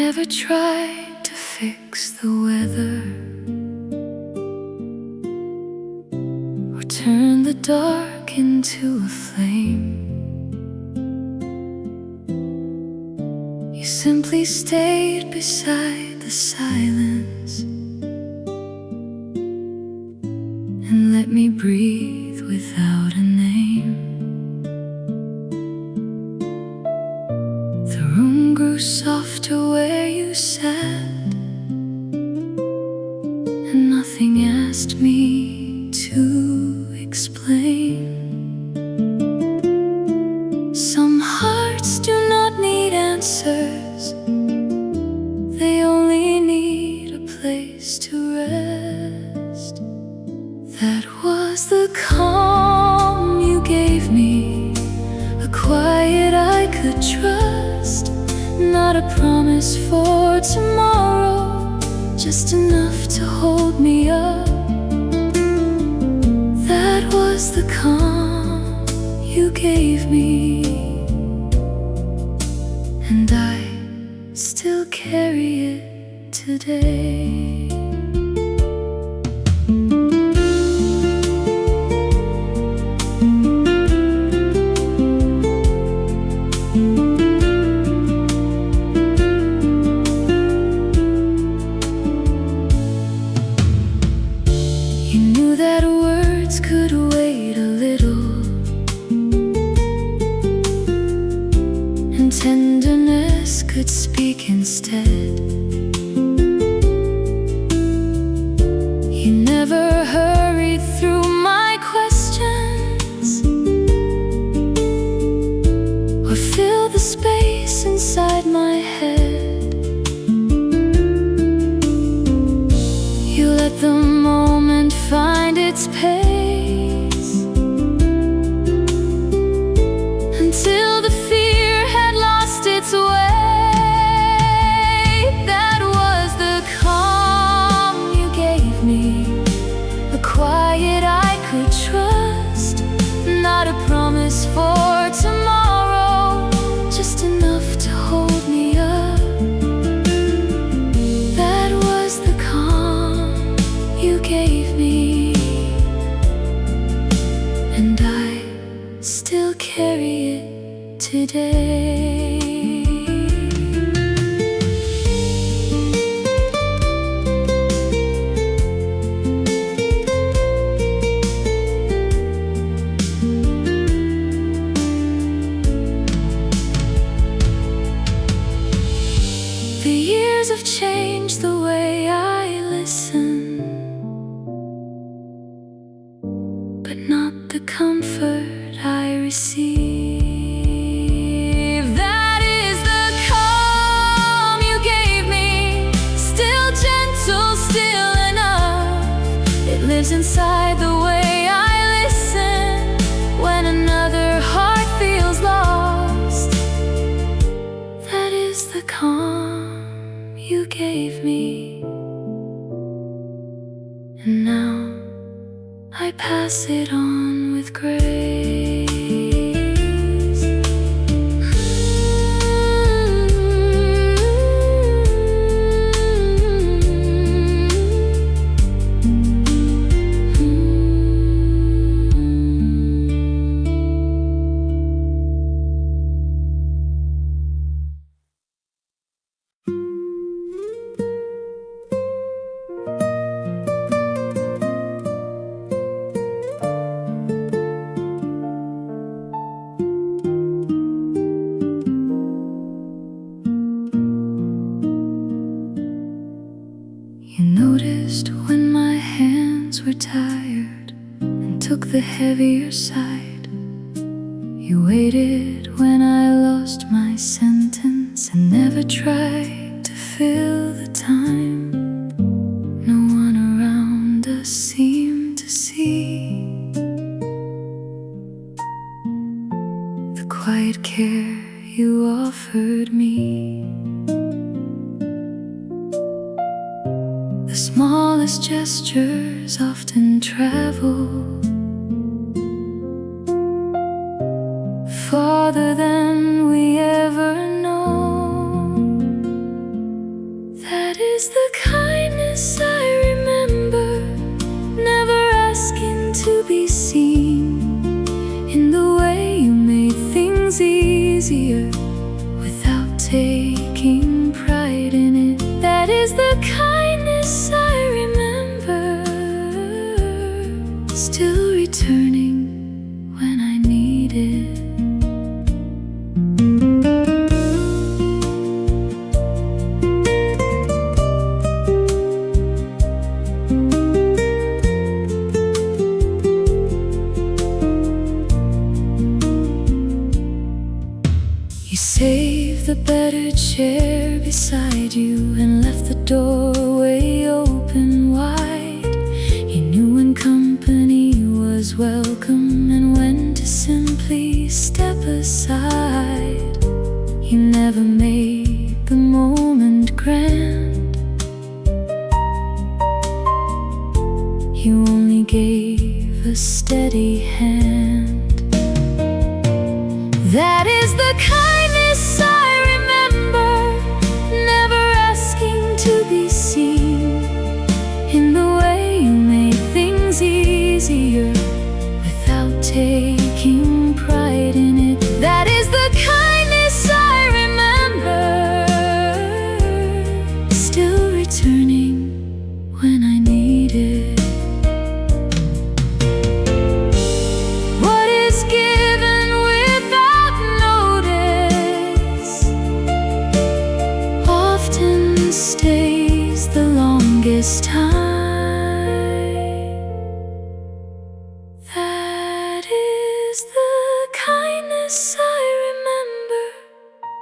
never tried to fix the weather or turn the dark into a flame. You simply stayed beside the silence and let me breathe without a name. The room grew softer where you sat, and nothing asked me to explain. Some hearts do not need answers, they only need a place to rest. That was the calm you gave me, a quiet I could trust. Not a promise for tomorrow, just enough to hold me up. That was the calm you gave me, and I still carry it today. Tenderness could speak instead. You never hurried through my questions or filled the space inside my head. You let the moment find its pace until the fear had lost its way. That was the calm you gave me, a quiet I could trust. Not a promise for tomorrow, just enough to hold me up. That was the calm you gave me, and I still carry it today. The years have changed the way I listen, but not the comfort I receive. That is the calm you gave me, still gentle, still enough. It lives inside the way I listen when another heart feels lost. That is the calm you gave me, and now I pass it on with grace. You noticed when my hands were tired and took the heavier side. You waited when I lost my sentence and never tried to fill the time. No one around us seemed to see the quiet care you offered me. The smallest gestures often travel farther than we ever know. is the kindness I remember, never asking to be seen, in the way you made things easier without taking pride in it. That is the kindness I remember, still returning when I need it. You saved the better chair beside you and left the doorway open wide. You knew when company was welcome and when to simply step aside. You never made the moment grand, you only gave a steady hand. That is the kindness I remember, never asking to be seen, in the way you made things easier without taking pride in it. That is the kindness I remember, still returning when I need it. What is given without notice often stays the longest time. That is the kindness I remember,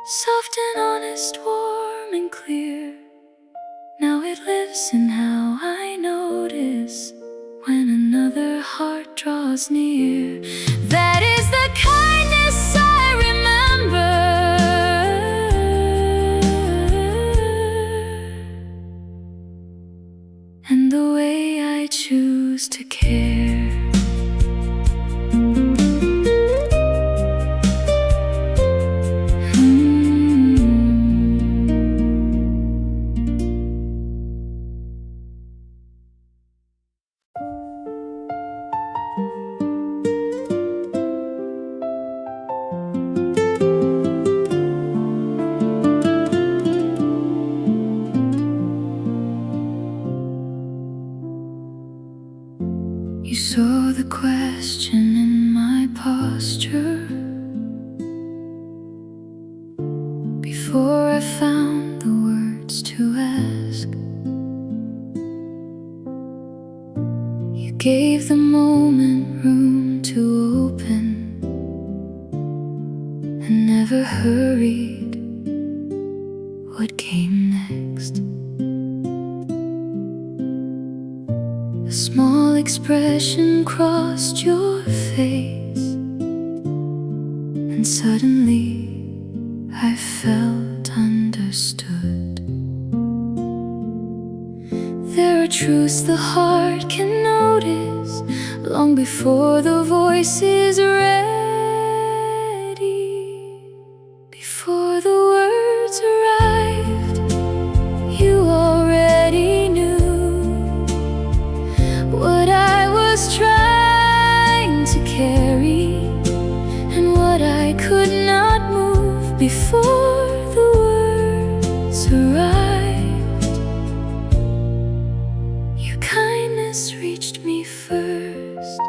soft and honest, warm and clear. Now it lives in how I notice when another heart draws near. That is the kindness I remember, and the way I choose to care. You saw the question in my posture before I found the words to ask. You gave the moment room to open and never hurried what came next. A small expression crossed your face, and suddenly I felt understood. There are truths the heart can notice long before the voice is ready. Before the words arrived, you already knew what I was trying to carry and what I could not move before the words arrived. Your kindness reached me first.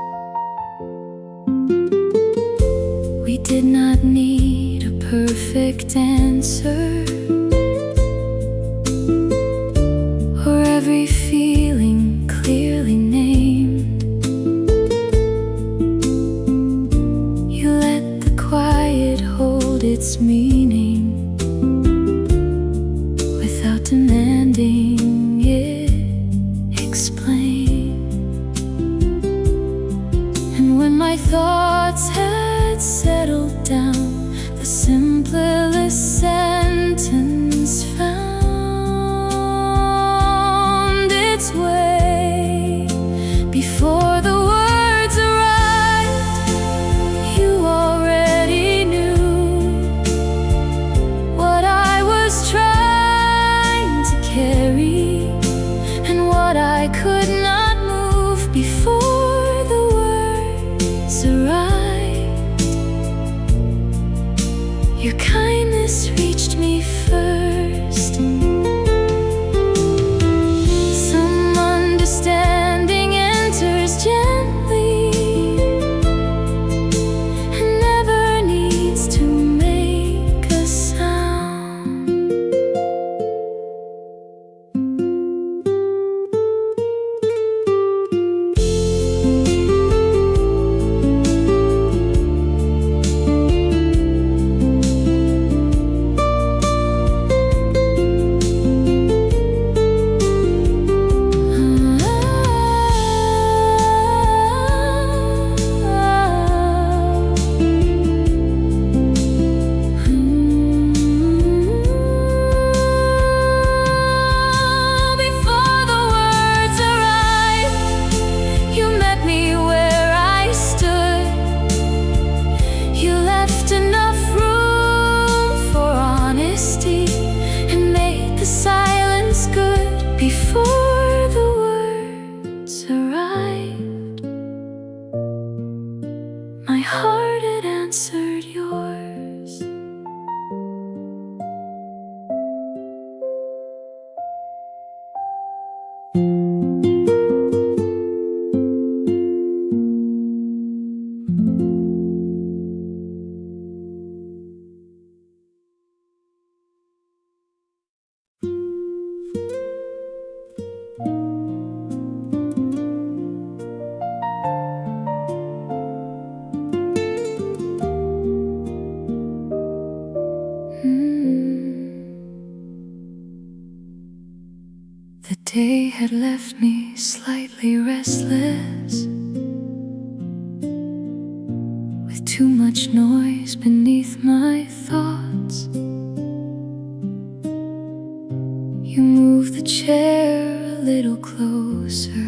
We did not need a perfect answer or every feeling clearly named. You let the quiet hold its meaning without demanding it explain. And when my thoughts had settled down, the simplest sentence found its way. Before the words arrived, you already knew what I was trying to carry Before the words arrived, my heart had answered yours. The day had left me slightly restless, with too much noise beneath my thoughts. You moved the chair a little closer,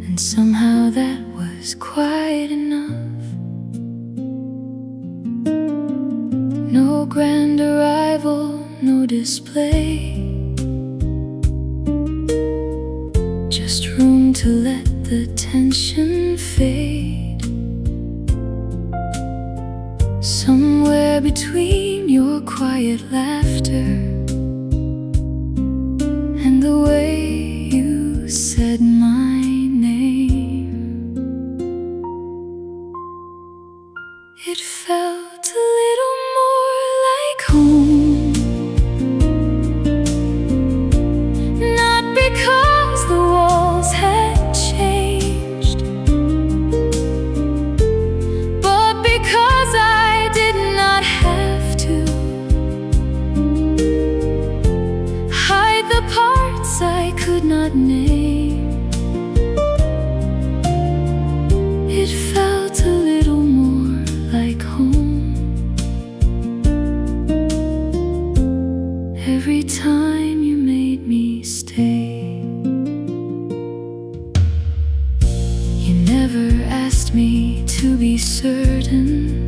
and somehow that was quite enough. No grand arrival, no display, just room to let the tension fade. Somewhere between your quiet laughter and the way you said my name, it felt a little more like home. Not because the walls had changed, but because I did not have to hide the parts I could not name. It felt a little more like home every time you made me stay. You never asked me to be certain,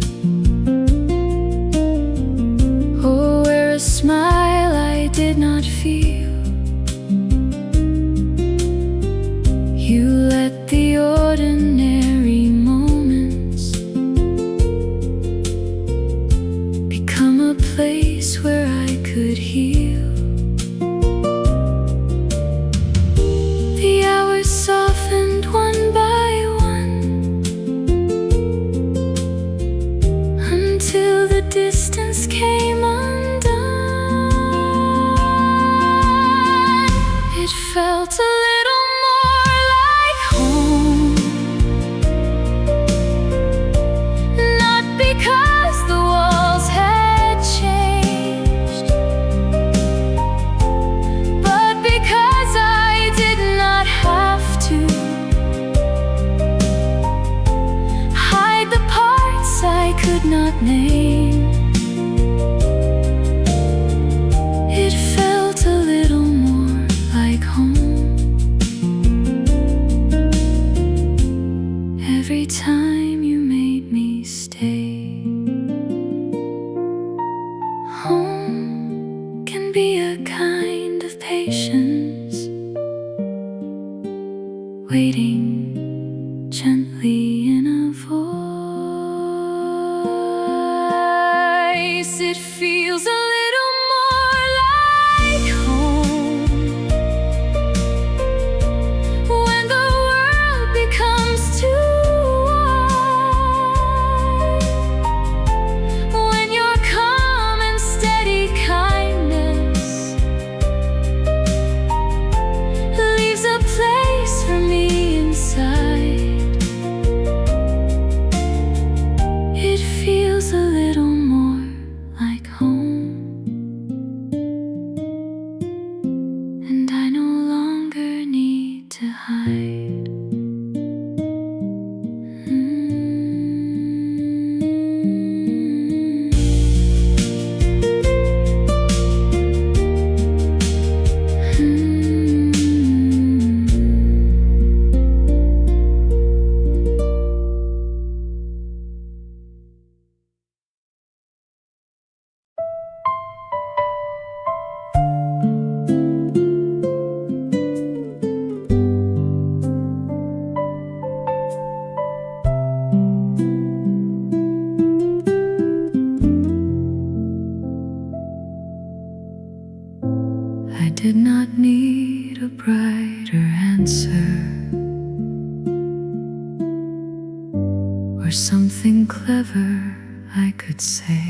or wear a smile I did not feel. You let the ordinary moments become a place where I could heal. The hours softened one by one, until the distance came undone. It felt a little more like home, not because the walls had changed, but because I did not have to hide the parts I could not name. It felt a little more like home every time you made me stay. Home can be a kind of patience, waiting gently in a voice. It feels a little more like home when the world becomes too wide, when your calm and steady kindness leaves a place for me inside. I did not need a brighter answer or something clever I could say.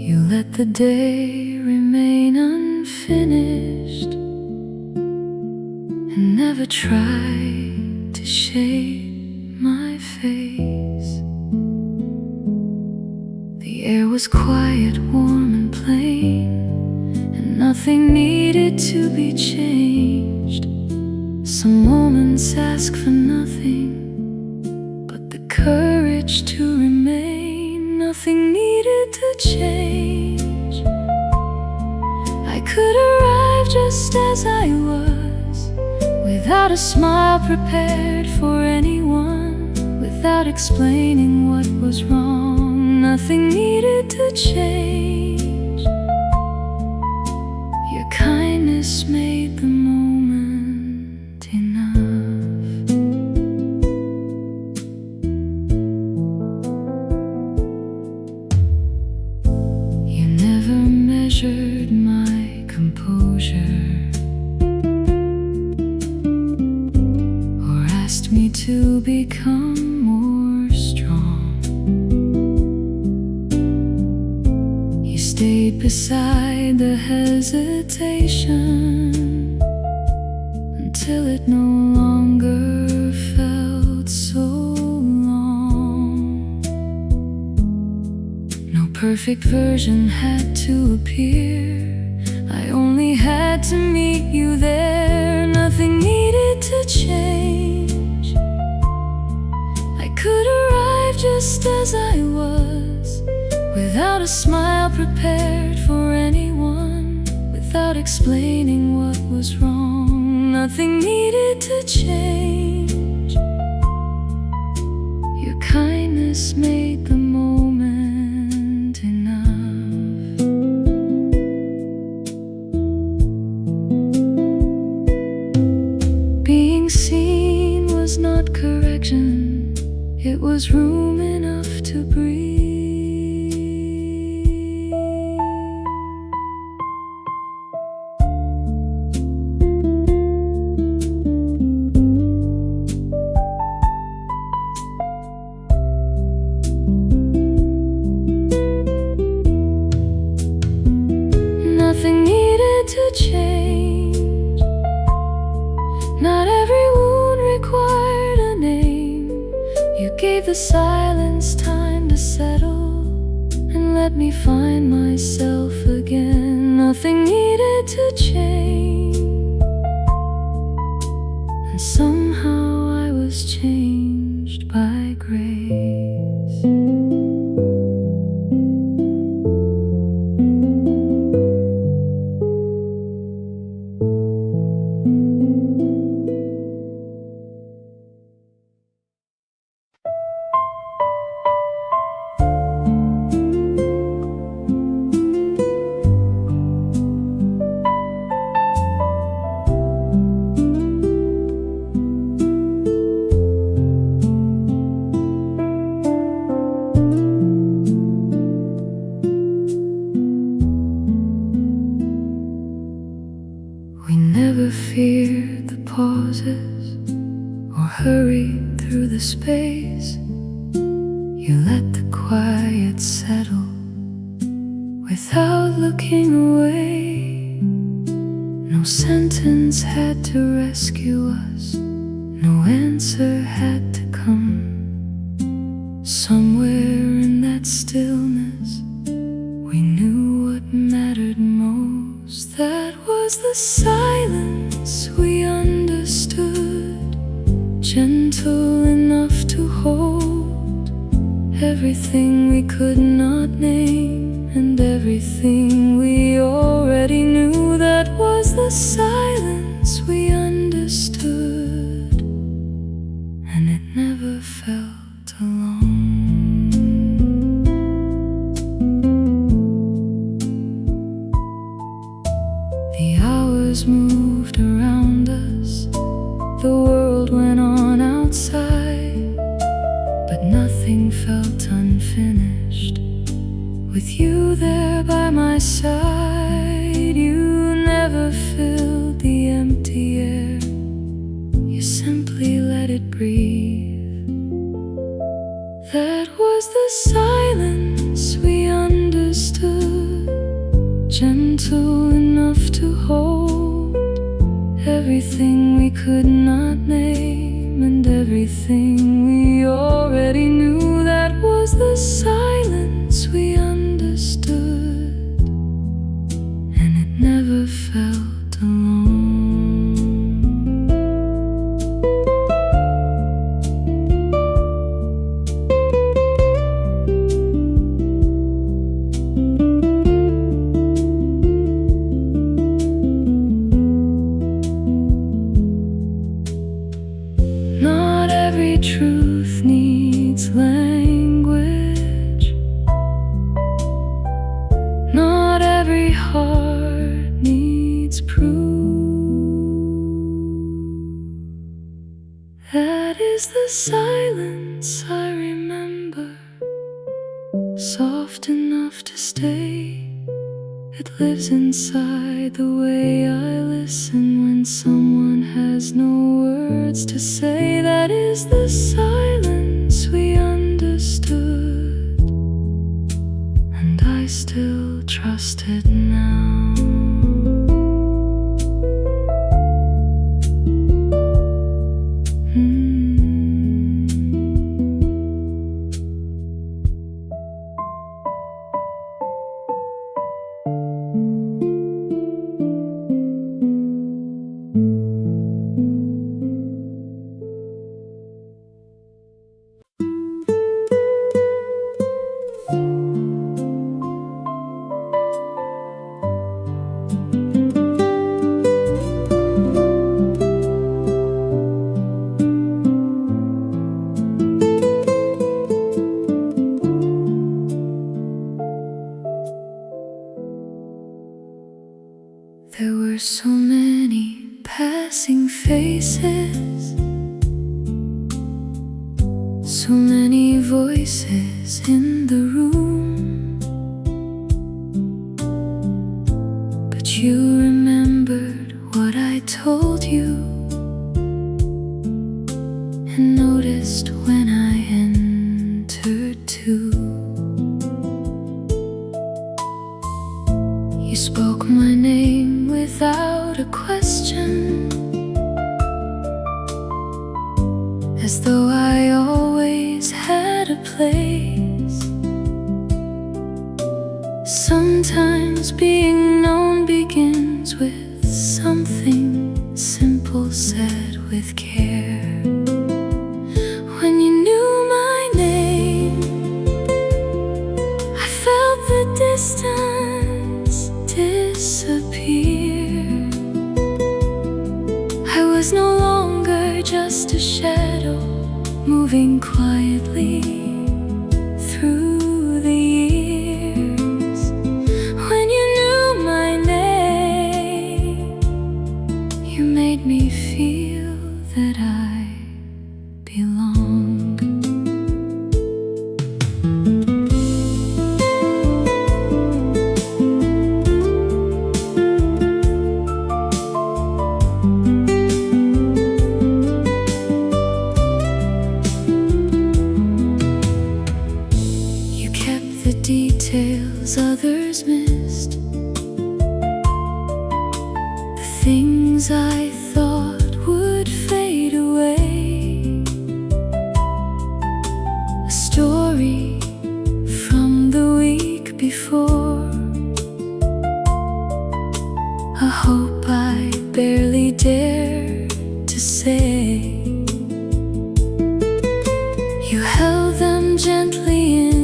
You let the day remain unfinished and never tried to shade my face. The air was quiet, warm and plain, and nothing needed to be changed. Some moments ask for nothing but the courage to remain. Nothing needed to change. I could arrive just as I was, without a smile prepared for anyone, without explaining what was wrong. Nothing needed to change. Your kindness made the moment enough. You never measured my composure or asked me to become more strong. You stayed beside the hesitation until it no longer felt so long. No perfect version had to appear. I only had to meet you there. Nothing needed to change. I could arrive just as I was, without a smile prepared for anyone, without explaining what was wrong. Nothing needed to change. Your kindness made the moment enough. Being seen was not correction, it was room enough to breathe. Nothing needed to change. Not every wound required a name. You gave the silence time to settle and let me find myself again. Nothing needed to change, and somehow I was changed by grace. We never feared the pauses or hurried through the space. You let the quiet settle without looking away. No sentence had to rescue us, no answer had to come. Somewhere in that stillness we knew what mattered most. That was the silence we understood, gentle enough to hold everything we could not name and everything we already knew. That was the silence we understood, and it never felt alone. The hours moved around us, the world went on but nothing felt unfinished. With you you there by my side. You never filled the empty air, you simply let it breathe. That was the silence we understood, gentle enough to hold everything we could not name and everything we already knew. That was the silence we understood, and it never felt alone. Not every truth needs language, not every heart needs proof. That is the silence I remember, soft enough to stay. It lives inside the way I listen when someone has no words to say. That is the silence we understood, and I still trust it now. There were so many passing faces, so many voices in the room, but you remembered what I told you and noticed when I entered too. You spoke my name without a question, as though I always had a place. Sometimes being known begins with something simple said with care. When you knew my name, I felt the distance disappear. I was no longer just a shadow moving quietly through the years. When you knew my name, you made me feel that I belonged. Details others missed, the things I thought would fade away. A story from the week before, a hope I barely dared to say. You held them gently in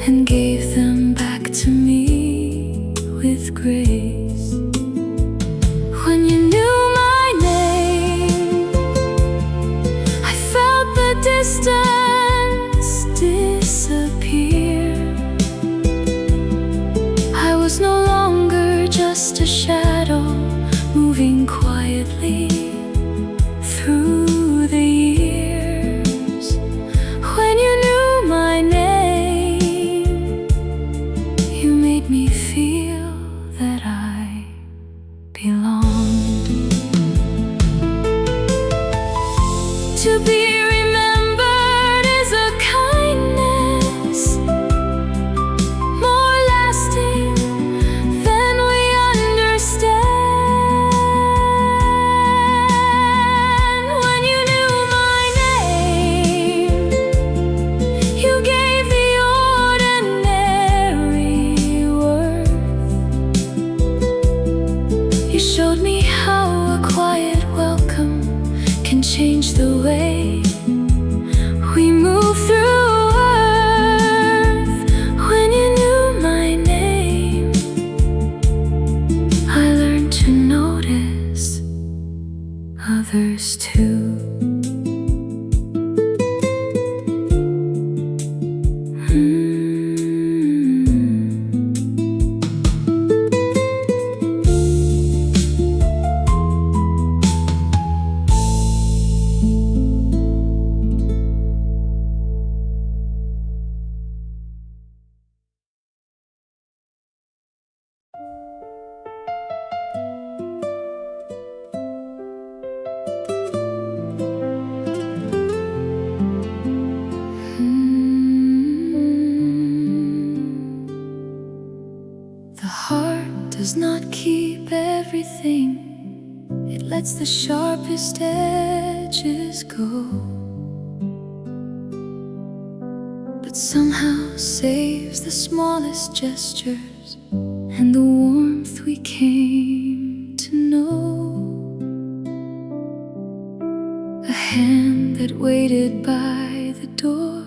and gave them back to me with grace. When you knew my name, I felt the distance disappear. I was no longer just a shadow moving quietly through the years. When you everything. It lets the sharpest edges go, but somehow saves the smallest gestures and the warmth we came to know. A hand that waited by the door,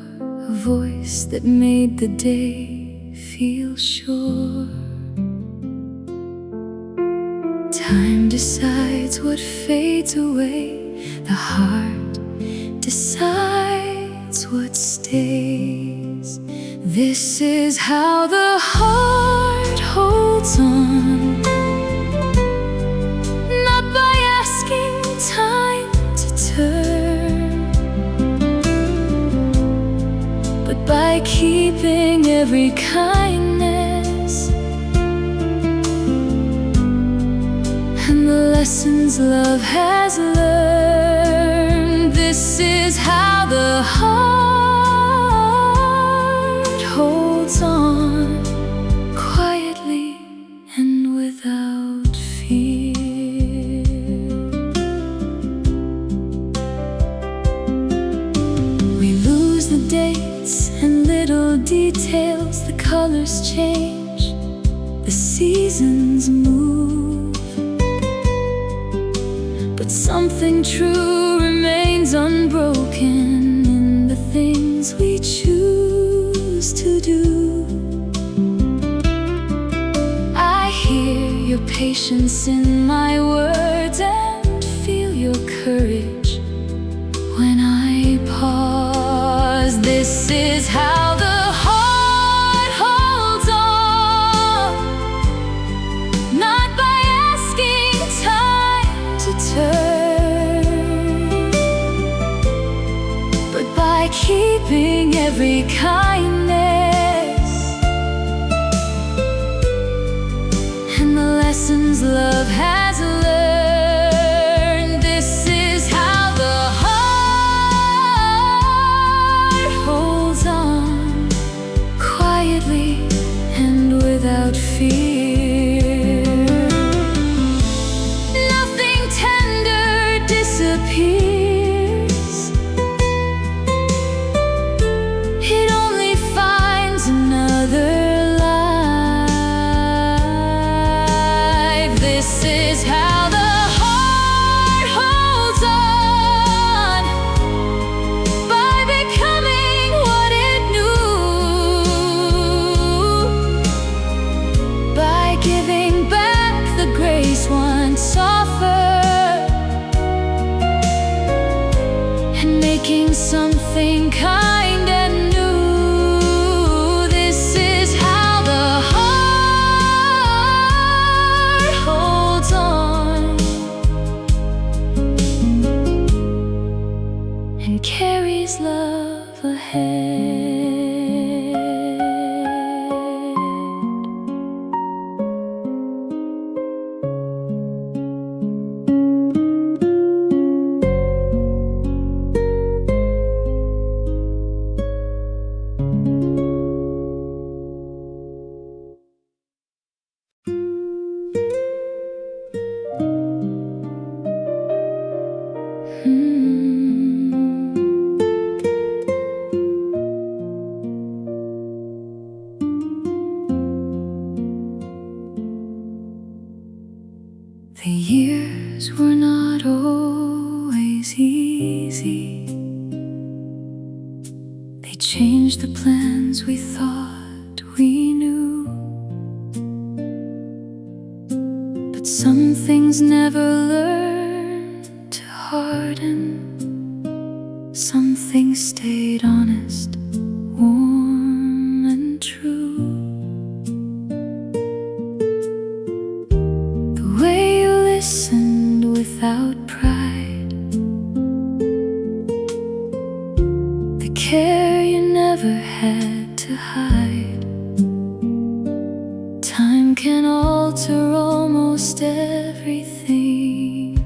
a voice that made the day feel sure. Time decides what fades away, the heart decides what stays. This is how the heart holds on, not by asking time to turn, but by keeping every kindness and the lessons love has learned. This is how the heart holds on, quietly and without fear. We lose the dates and little details, the colors change, the seasons move, but something true remains unbroken in the things we choose to do. I hear your patience in my words and feel your courage when I pause. This is how the heart holds on, not by asking time to turn, but by keeping every kindness and the lessons love has learned. This is how the heart holds on, quietly and without fear. Nothing tender disappears, it only finds another life. This is how the heart holds on, by becoming what it knew, by giving back the grace once offered, and making something kind and new. This is how the heart holds on and carries love ahead. The years were not always easy. They changed the plans we thought we knew, but some things never learned to harden. Some things stayed honest, warm and true. The way you listened without pride, the care you never had to hide. Time can alter almost everything,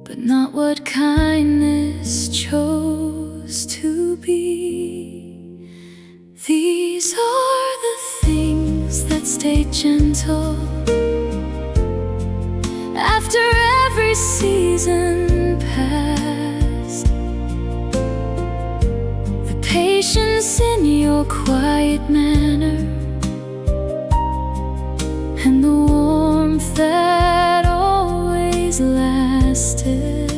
but not what kindness chose to be. These are the things that stay gentle season passed, the patience in your quiet manner, and the warmth that always lasted.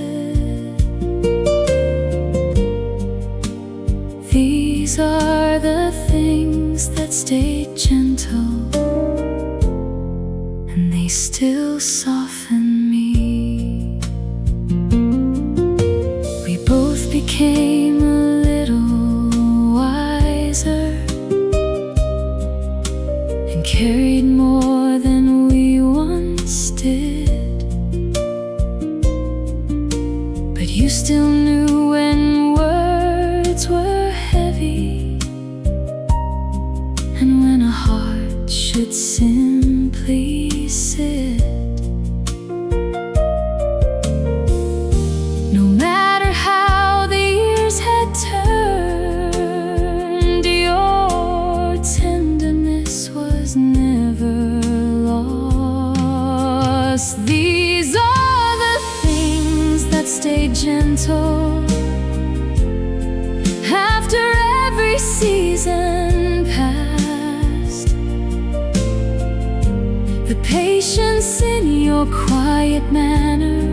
These are the things that stayed gentle, and they still soften me. We both became a little wiser and carried more than we once did. But you still knew when words were heavy, and when a heart should simply sit. No matter how the years had turned, your tenderness was never lost. These are the things that stay gentle after every season passed. The patience in your quiet manner,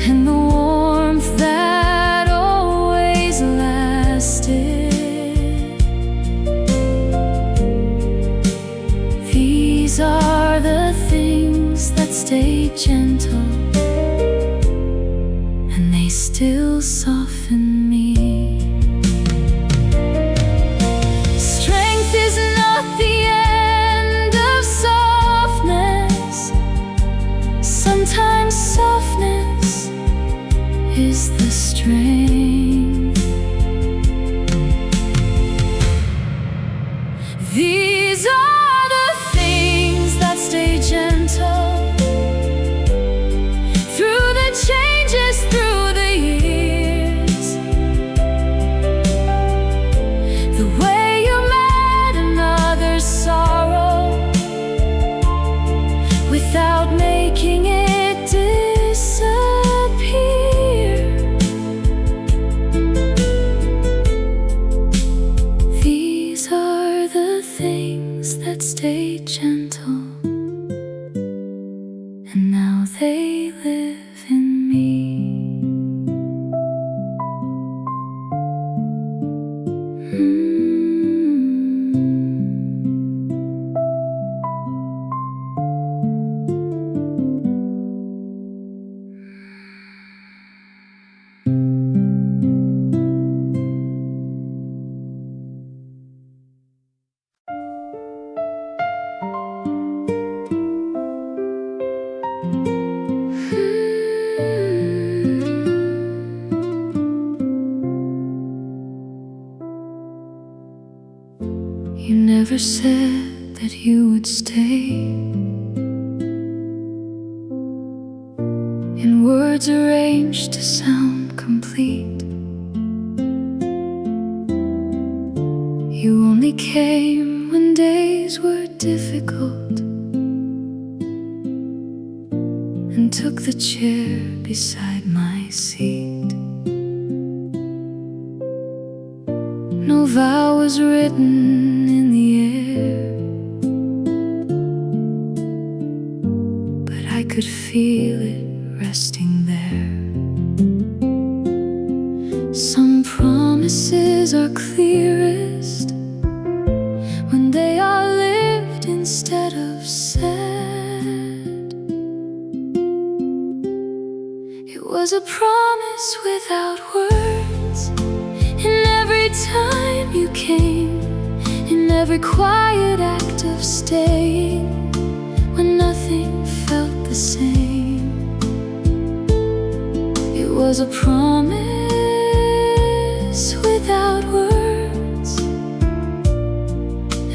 and the warmth that always lasted. These are the things that stay gentle, and they still soften me. Strength is not the end of softness. Sometimes softness is the strength. These are the things that stay gentle through the changes, through the years. The way you met another's sorrow without making it disappear. These are the things that stay gentle, and now they live in me. You never said that you would stay, in words arranged to sound complete. You only came when days were difficult, and took the chair beside my seat. No vow was written in the air, but I could feel it resting there. Some promises are clearest when they are lived instead of said. It was a promise without words, and every time you came, in every quiet act of staying, when nothing felt the same. It was a promise without words,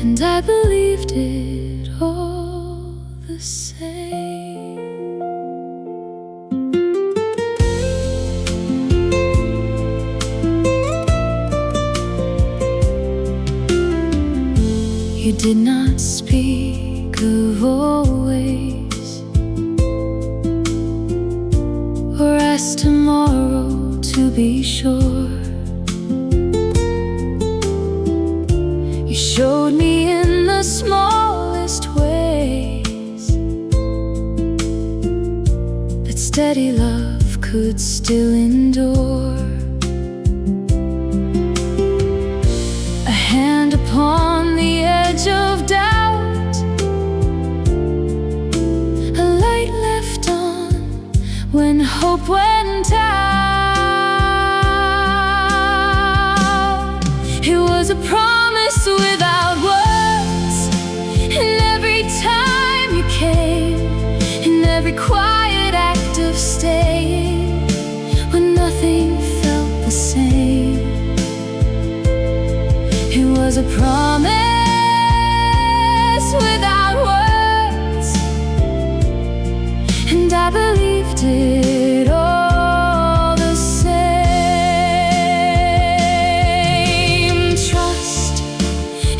and I believed it all the same. You did not speak of always, to be sure. You showed me in the smallest ways that steady love could still endure. A hand upon the edge of doubt, a light left on when hope went out. It was a promise without words, and every time you came, in every quiet act of staying, when nothing felt the same. It was a promise without words, and I believed it all the same. Trust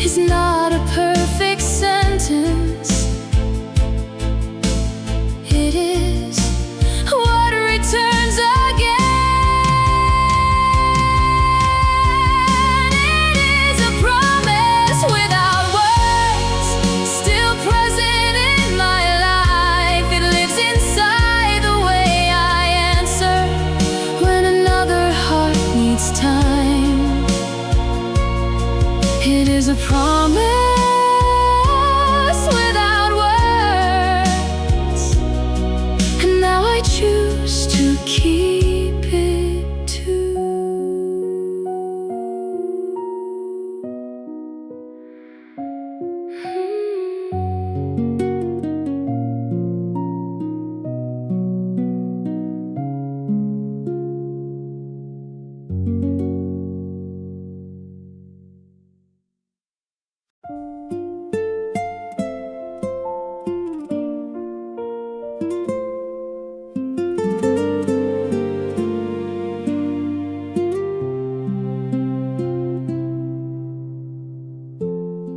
is not a perfect sentence. It is what returns again. It is a promise without words, still present in my life. It lives inside the way I answer when another heart needs time. It is a promise without words, and now I choose to keep it too.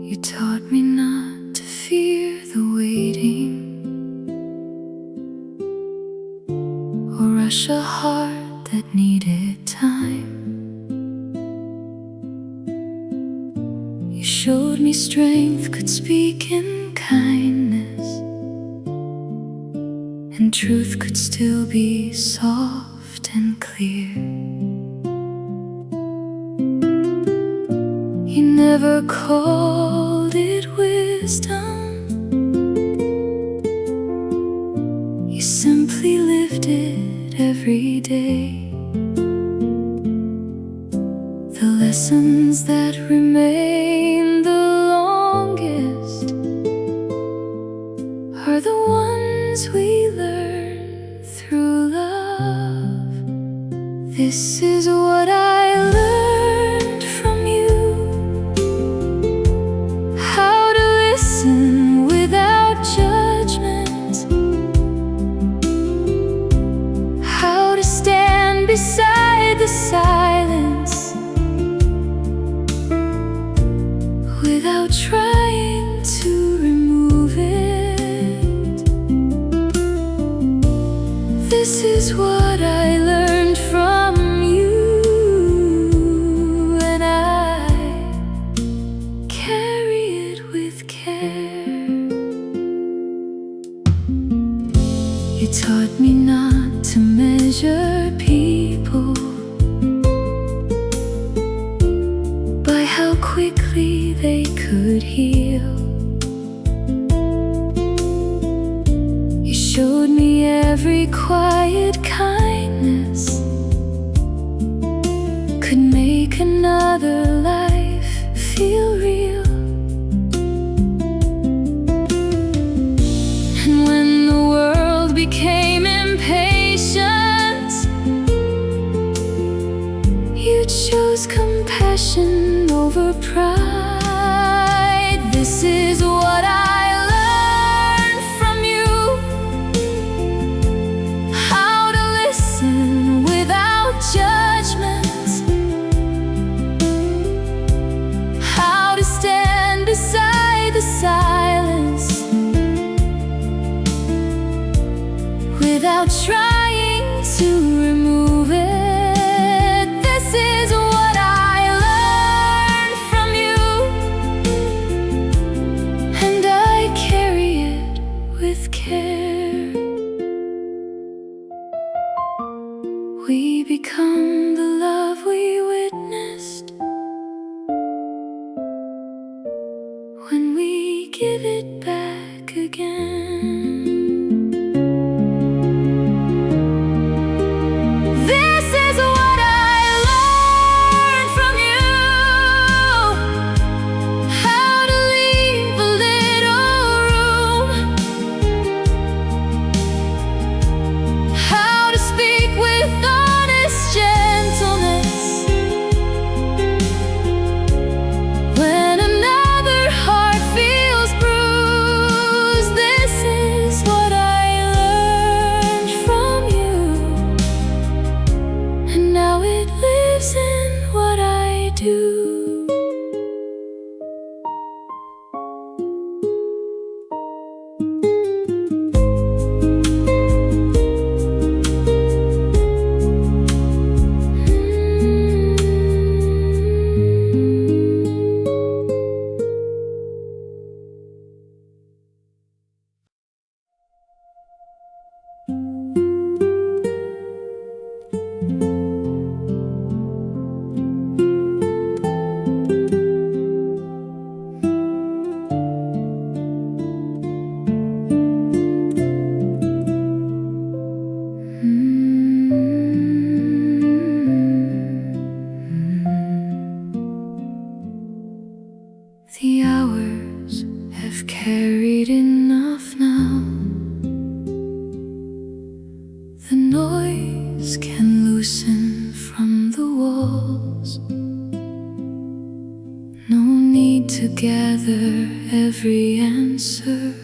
You taught me not to fear the waiting, or rush a heart that needed time. You showed me strength could speak in kindness, and truth could still be soft and clear. You never called it wisdom, you simply lived it every day. The lessons that remain the longest are the ones we learn through love. This is what I learned from you: how to listen without judgment, how to stand beside the silence without trying to remove it. This is what I learned from you, and I carry it with care. You taught me not to measure people by how quickly they could heal. You showed me every quiet kindness could make another life feel real. And when the world became impatient, you chose compassion over pride. This is what I learned from you: how to listen without judgment, how to stand beside the silence without trying to remove it. become the love we witnessed when we give it back again. This is what I learned from you, how to leave a little room, how to speak with honest gentleness when another heart feels bruised. This is what I learned from you, and now it lives in what I do. The hours have carried enough now. The noise can loosen from the walls. No need to gather every answer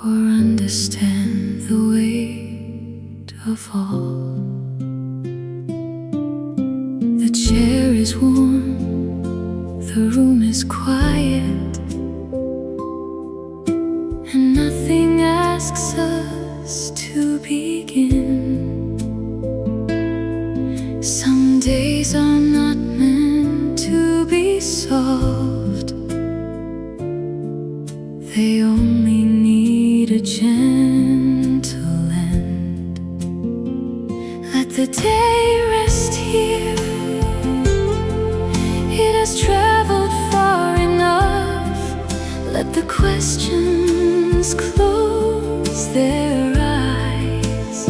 or understand the weight of all. The chair is warm, the room is quiet, and nothing asks us to begin. Some days are not meant to be solved, they only need a gentle end. Let the day rest here, it has traveled far enough. Let the questions close their eyes.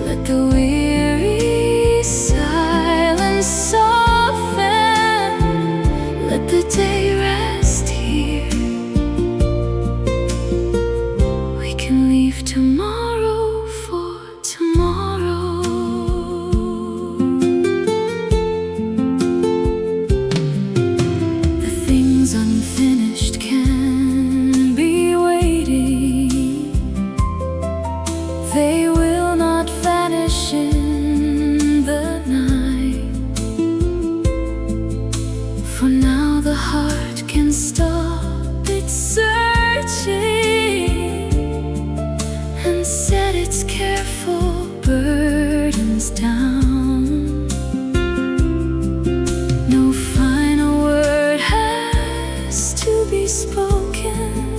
Let the weary silence soften. Let the day rest here. We can leave tomorrow for tomorrow. The things unfinished can be waiting. They will not vanish in the night. For now the heart can stop its searching and set its careful burdens down. No final word has to be spoken.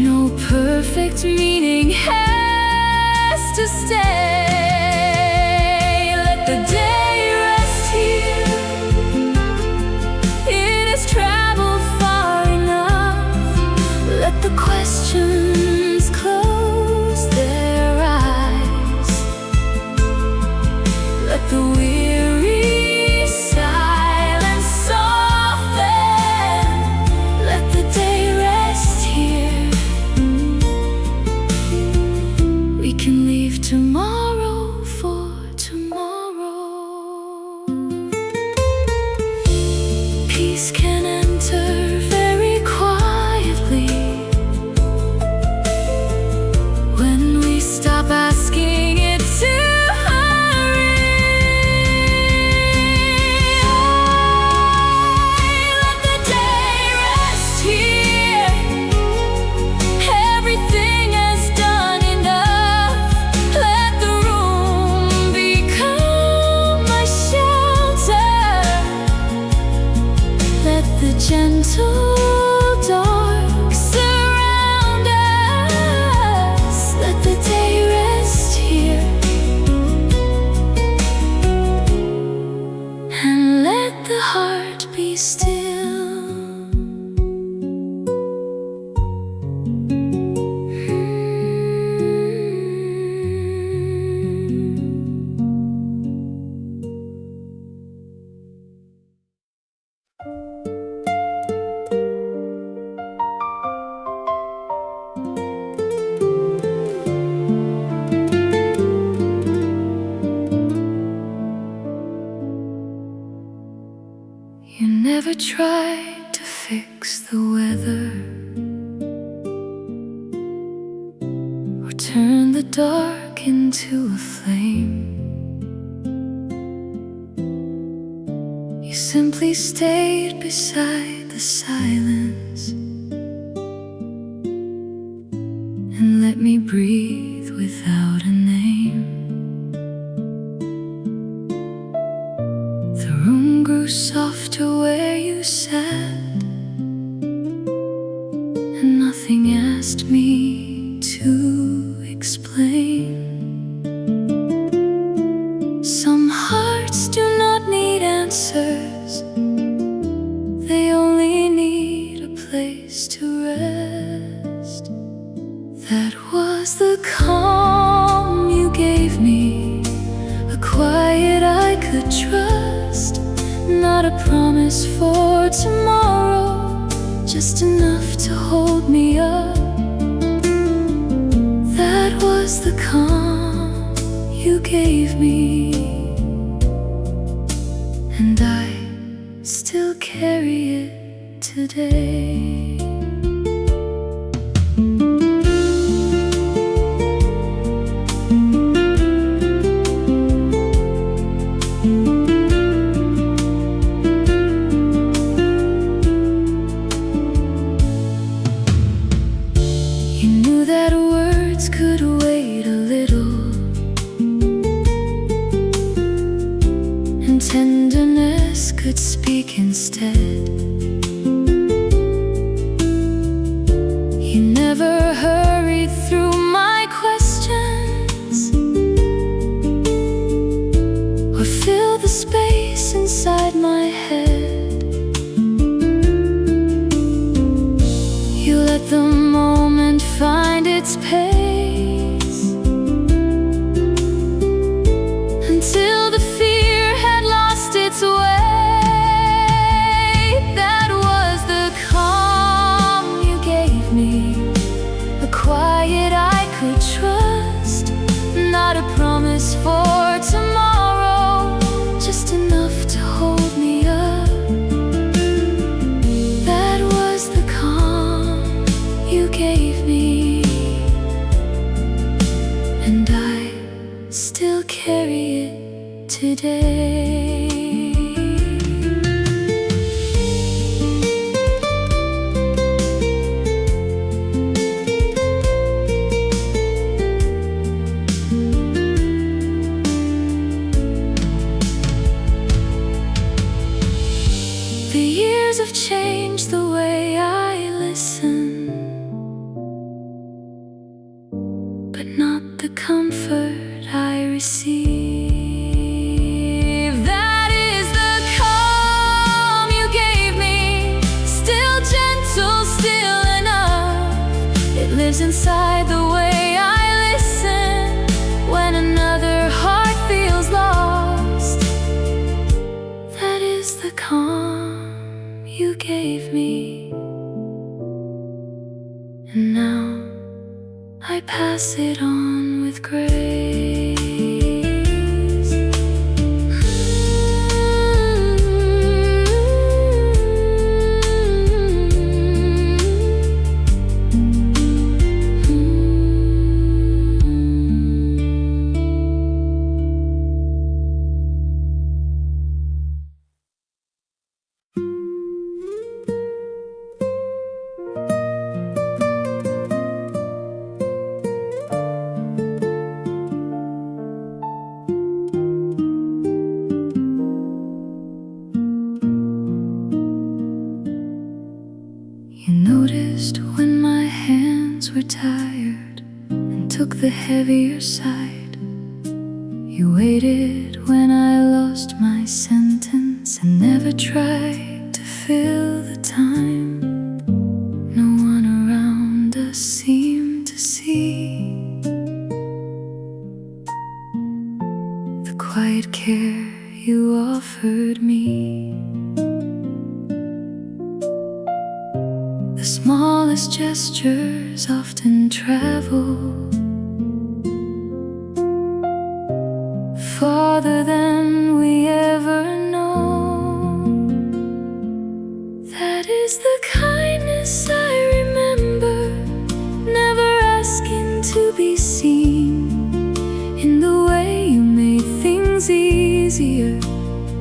No perfect meaning has to stay. Let the day rest here, it has traveled far enough. Let the questions close their eyes. Let the weary silence soften. Let the day rest here. We can leave tomorrow for tomorrow. Peace can enter very quietly when we stop asking it to hurry. Let the day rest here. Everything has done enough. Let the turned the dark into a flame. You simply stayed beside the silence and let me breathe without a name. The room grew softer where you sat, and nothing asked me to explain. Some hearts do not need answers, they only need a place to rest. That was the calm you gave me, a quiet I could trust. Not a promise for tomorrow, just enough to hold me up. That was the calm you gave me, and I still carry it today. You knew that words could wait a little, and tenderness could speak instead. You never hurried through my questions or filled the space inside my head. You let the moment find its pace until the fear had lost its way. That was the calm you gave me, a quiet I could trust. Not a promise for tomorrow, just enough to hold me up. That was the calm you gave me, and I still carry it today. The years have changed the way I listen, but not the comfort I receive. That is the calm you gave me, still gentle, still enough. It lives inside the way I listen when another heart feels lost. That is the calm you gave me, and now I pass it on with grace. When my hands were tired and took the heavier side, you waited when I lost my sentence and never tried to fill the time. No one around us seemed to see the quiet care you offered me. The smallest gestures often travel farther than we ever know. That is the kindness I remember, never asking to be seen. easier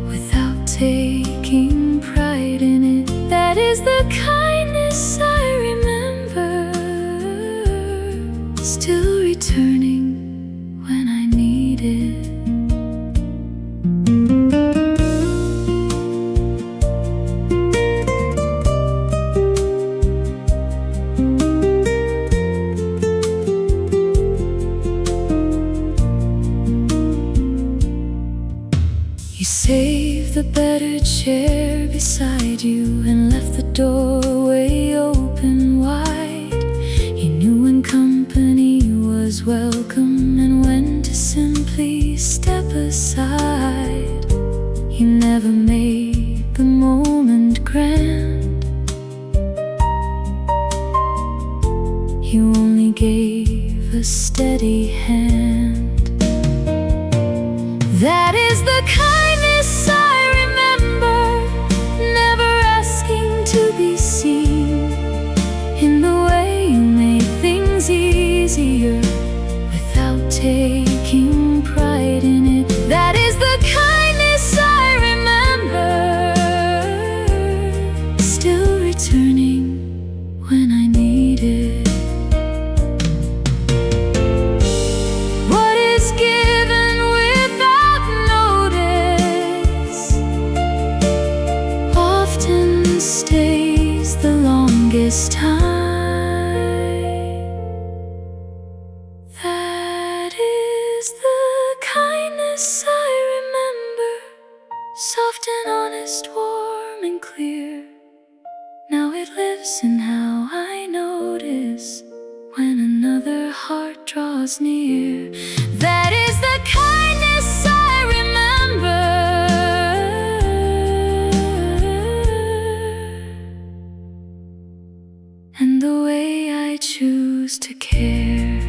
without taking pride in it. That is the kindness I remember, still returning when I need it. You saved the better chair beside you and left the doorway open wide. You knew when company was welcome and when to simply step aside. You never made the moment grand, you only gave a steady hand. That is the kindness I remember, never asking to be seen, in the way you made things easier without taking pride in it. That is the kindness I remember, still returning when I need it. What is given without notice often stays the longest time. That is the kindness I remember, soft and honest, warm and clear. Now it lives in how I notice when another heart draws near. That is the kindness I remember, and the way I choose to care.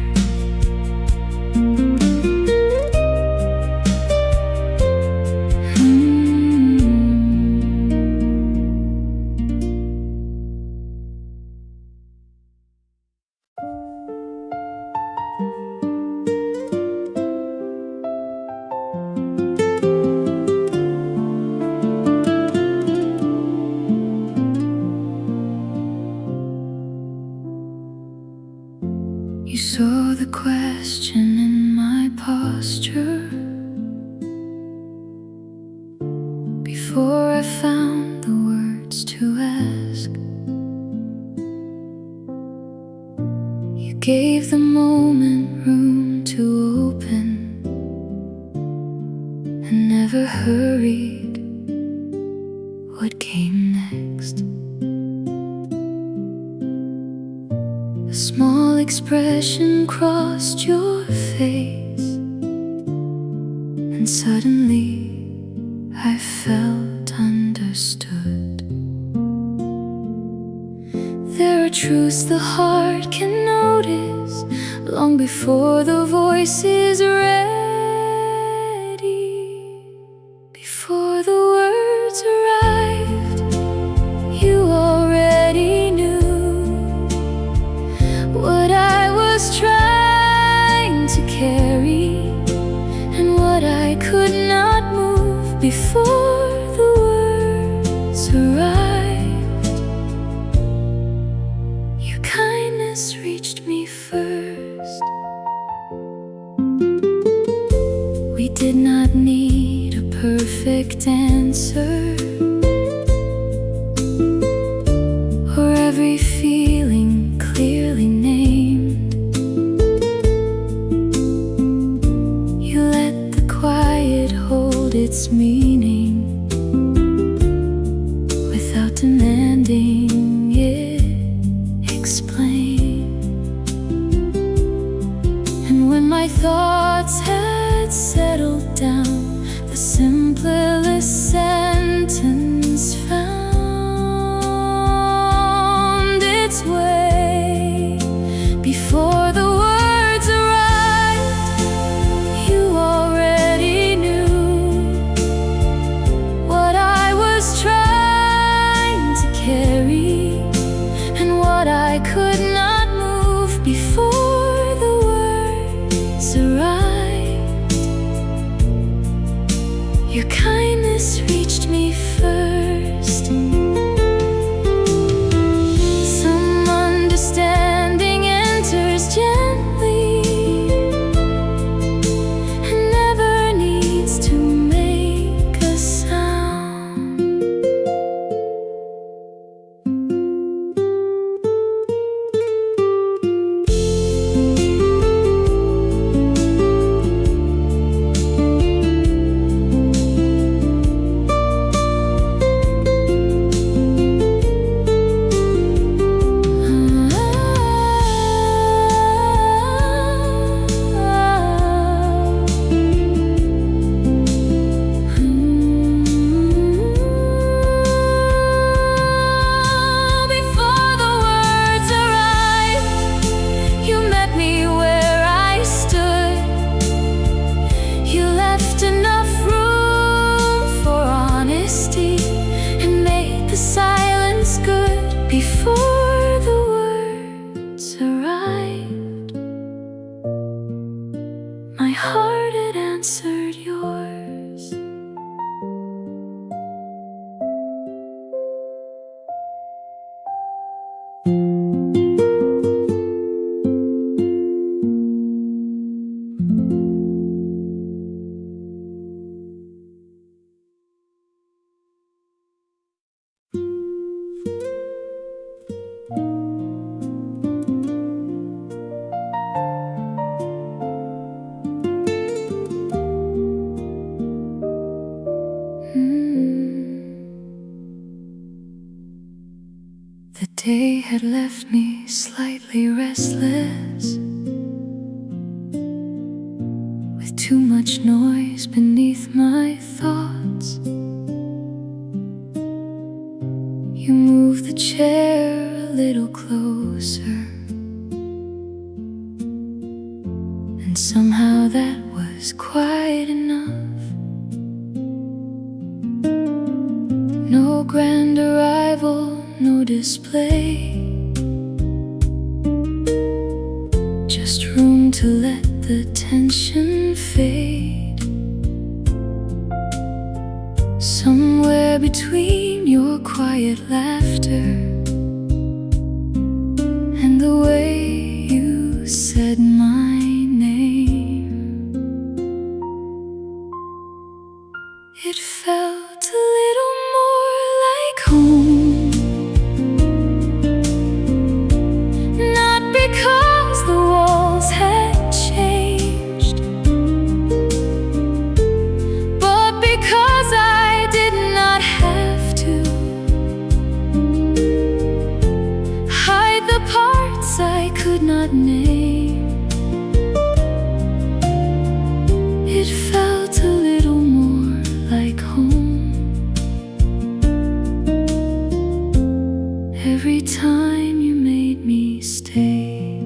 You saw the question in my posture before I found the words to ask. You gave the moment room to open and never hurried what came next. A small expression crossed your face, and suddenly I felt understood. There are truths the heart can notice long before the voice is ready. Before the words arrived, you already knew what I was trying to carry and what I could not move before the words arrived. Your kindness reached me first. We did not need a perfect answer or every feeling clearly named. You let the quiet hold its meaning without demanding it explain. And when my thoughts had settled down, the simplest sentence found its way. Before the words arrived, you already knew what I was trying to carry and what I could not move before the words arrived. Your Your kindness reached me first. Some understanding enters gently and never needs to make a sound. Before the words arrived, you met me where I stood. You left enough room for honesty and made the silence good. Before the words arrived, my heart had answered yours. The day had left me slightly restless, with too much noise beneath my thoughts. You moved the chair a little closer, and somehow that was quite enough. No grand arrival, no display, just room to let the tension fade. Somewhere between your quiet laughter and the way you said my name, it felt a little more like home. Not because the walls had changed, but because I did not have to hide the parts I could not name. It felt a little more like home. Every time you made me stay,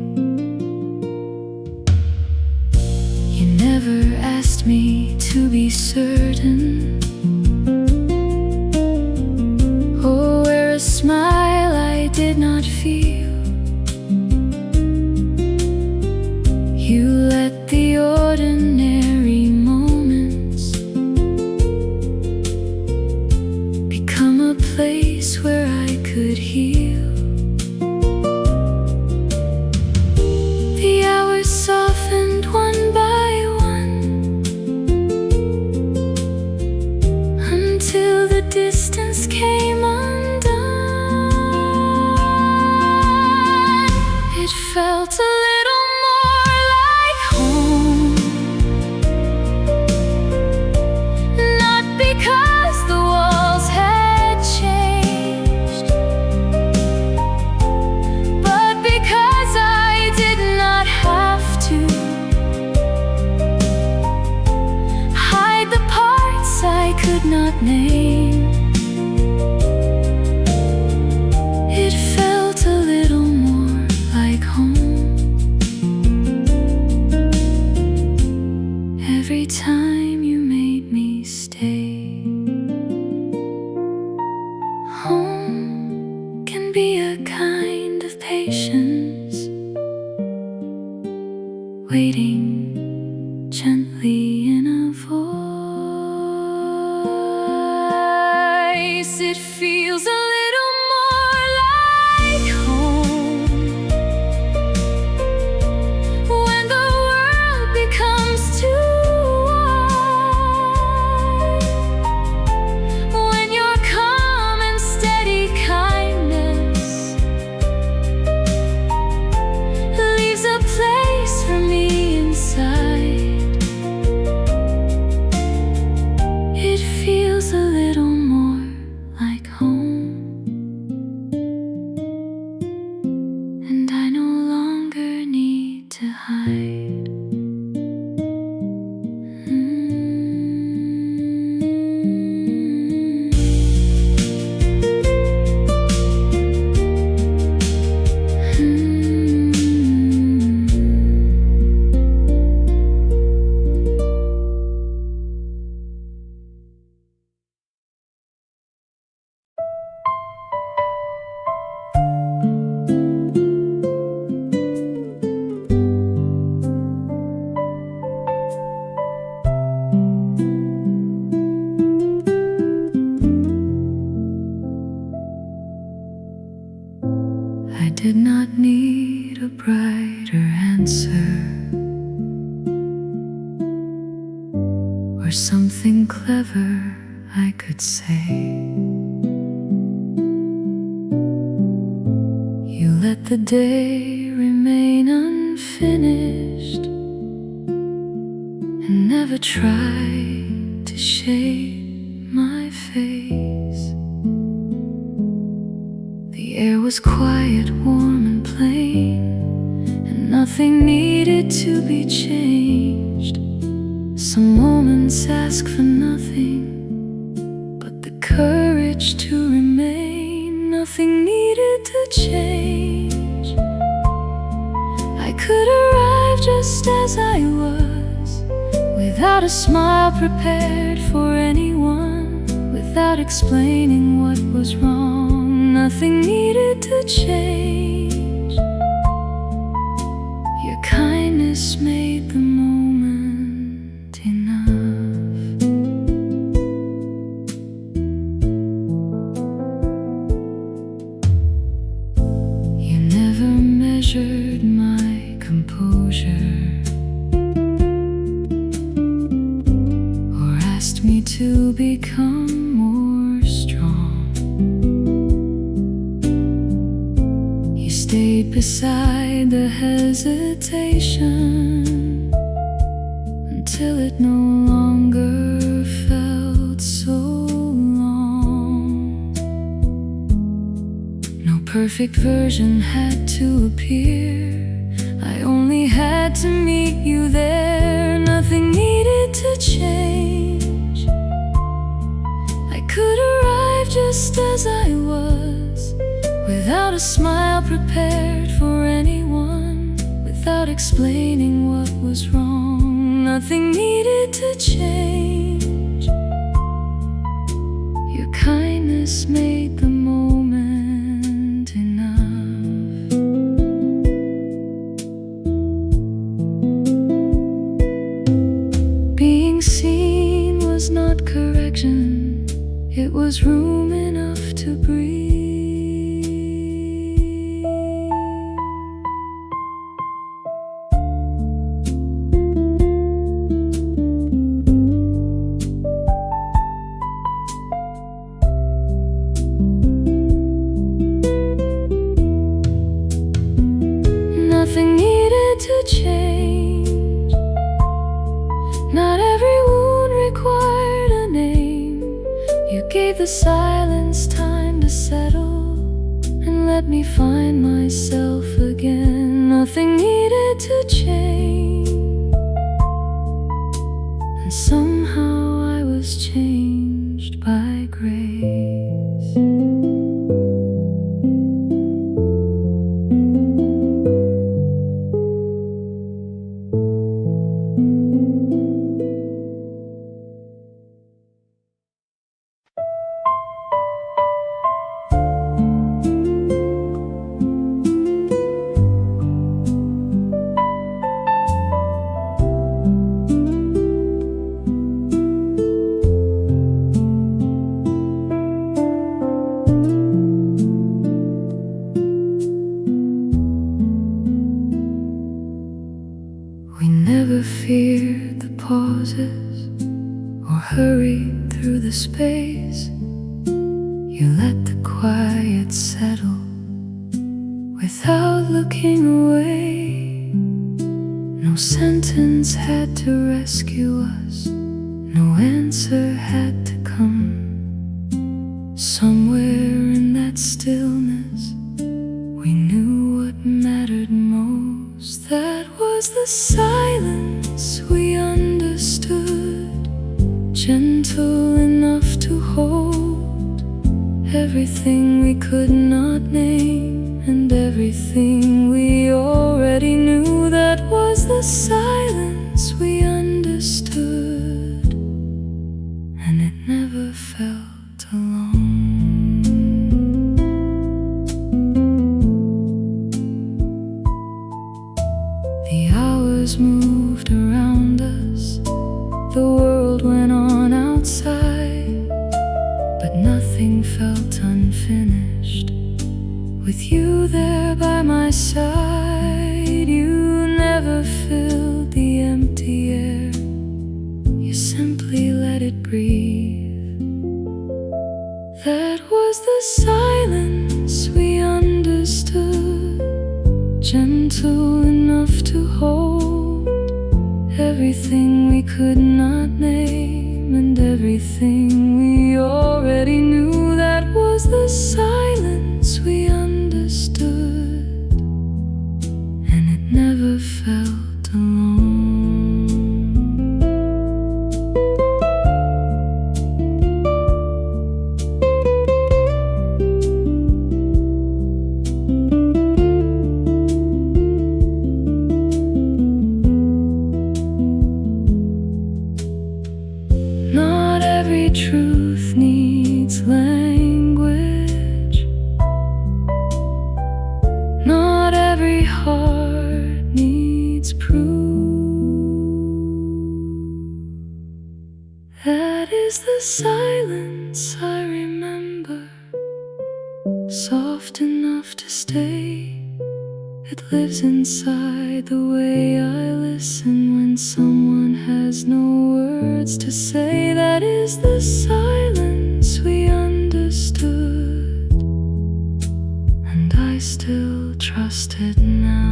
you never asked me to be certain, or wear a smile I did not feel. You let the ordinary moments become a place where I could heal. The hours softened one by one until the distance came undone. It felt a little more like home. Not because the walls had changed, but because I did not have to hide the parts I could not name. It felt a little more like home. Every time you made me stay, home can be a kind of patience, waiting gently in a voice. or something clever I could say. You let the day remain unfinished and never tried to shade my face. The air was quiet, warm and plain, and nothing needed to be changed. Some moments ask for nothing but the courage to remain. Nothing needed to change. I could arrive just as I was, without a smile prepared for anyone, without explaining what was wrong. Nothing needed to change. Your kindness made the moment enough. You never measured my composure or asked me to become more strong. You stayed beside the hesitation until it no longer felt so long. No perfect version had to appear. I only had to meet you there. Nothing needed to change. I could arrive just as I was, without a smile prepared for anyone, without explaining what was wrong. Nothing needed to change. Your kindness made the moment enough. Being seen was not correction, it was room enough to breathe. Nothing needed to change. Not every wound required a name. You gave the silence time to settle and let me find myself again. Nothing needed to change, and somehow I was changed by grace. Never feared the pauses or hurried through the space. You let the quiet settle without looking away. No sentence had to rescue us, no answer had to come. Somewhere in that stillness we knew what mattered most. That was the silence we understood, gentle enough to hold everything we could not name and everything we already knew. That was the silence we understood, and it never felt alone. The hours moved around us, the world went on outside, but nothing felt unfinished with you there by my side. You never filled the empty silence we understood, gentle enough to hold everything we could not name, and everything we already knew. That was the silence we understood, and it never felt alone. Not every truth needs language, not every heart needs proof. That is the silence I remember, soft enough to stay. It lives inside the way I listen when someone has no words to say. That is the silence we understood, and I still trust it now.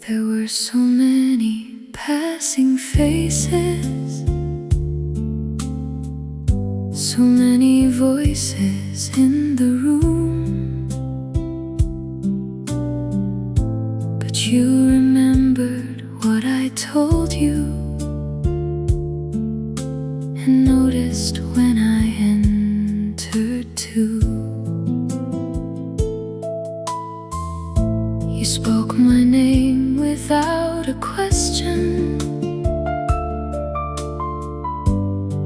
There were so many passing faces, so many voices in the room, but you remembered what I told you, and noticed when I entered too. You spoke my name without a question,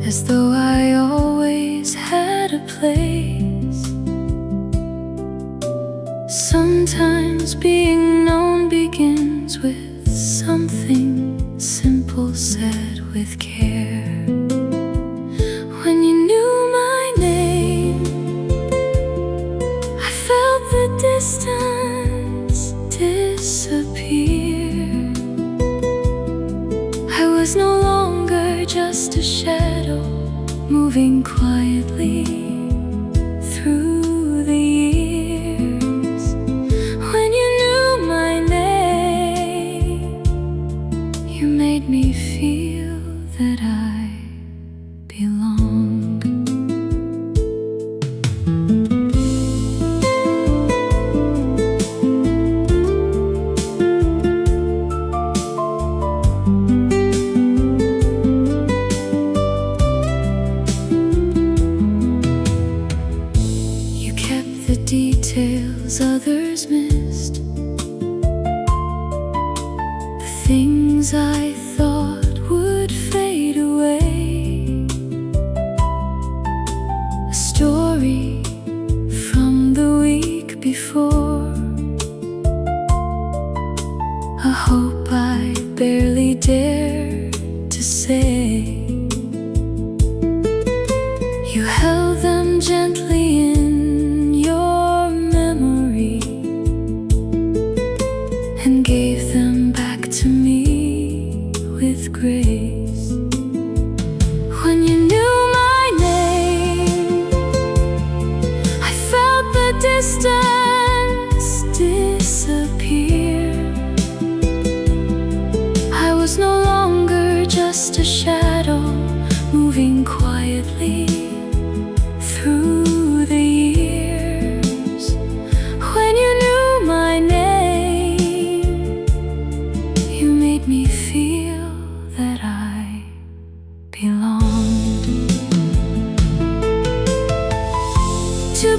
as though I always had a place. Sometimes being known begins with something simple said with care. When you knew my name, I felt the distance disappear. I was no longer just a shadow, moving quietly through the years. When you knew my name, you made me feel that I belonged. Details others missed, the things I thought would fade away. A story from the week before, a hope I barely dared to say. You held them gently in and gave them back to me with grace. When you knew my name, I felt the distance disappear. I was no longer just a shadow, moving quietly through the years. When you knew my name, me feel that I belonged. To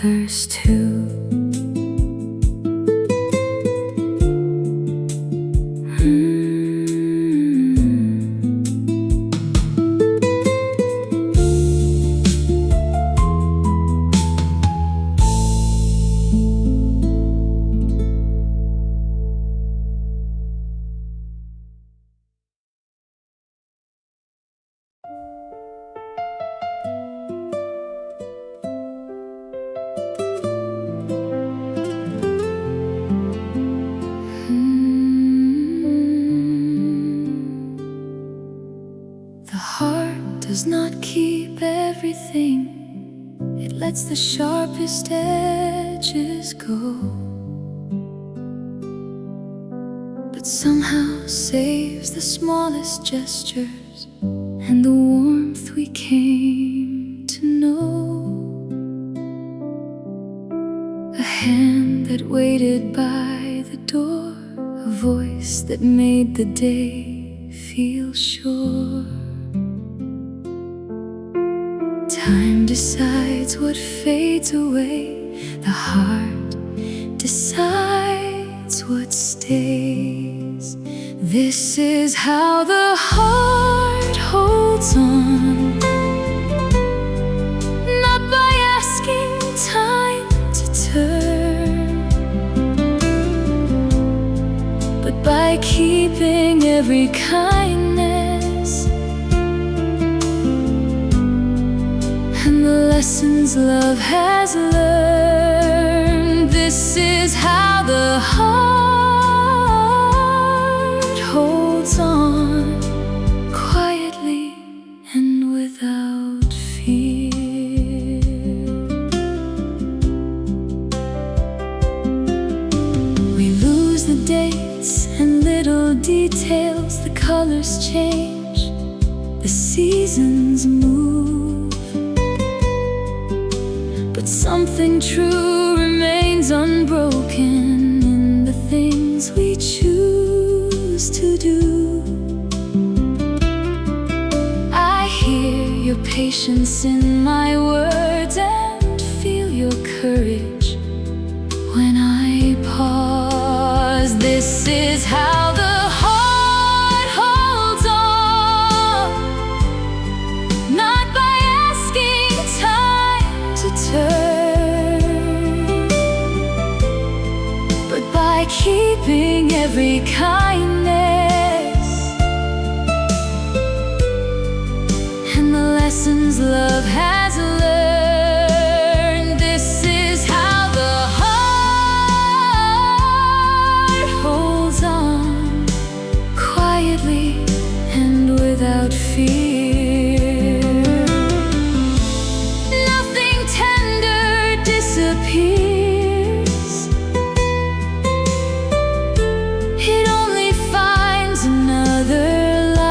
others too. Does not keep everything. It lets the sharpest edges go, but somehow saves the smallest gestures and the warmth we came to know. A hand that waited by the door, a voice that made the day feel sure. Time decides what fades away. The heart decides what stays. This is how the heart holds on, not by asking time to turn, but by keeping every kindness and the lessons love has learned. This is how the heart holds on, quietly and without fear. We lose the dates and little details, the colors change, the seasons move, but something true remains unbroken in the things we choose to do. I hear your patience in my words and feel your courage when I pause. This is how the heart holds on, not by asking time to turn, but by keeping every kindness and the lessons love has learned. This is how the heart holds on, quietly and without fear. Nothing tender disappears, it only finds another life.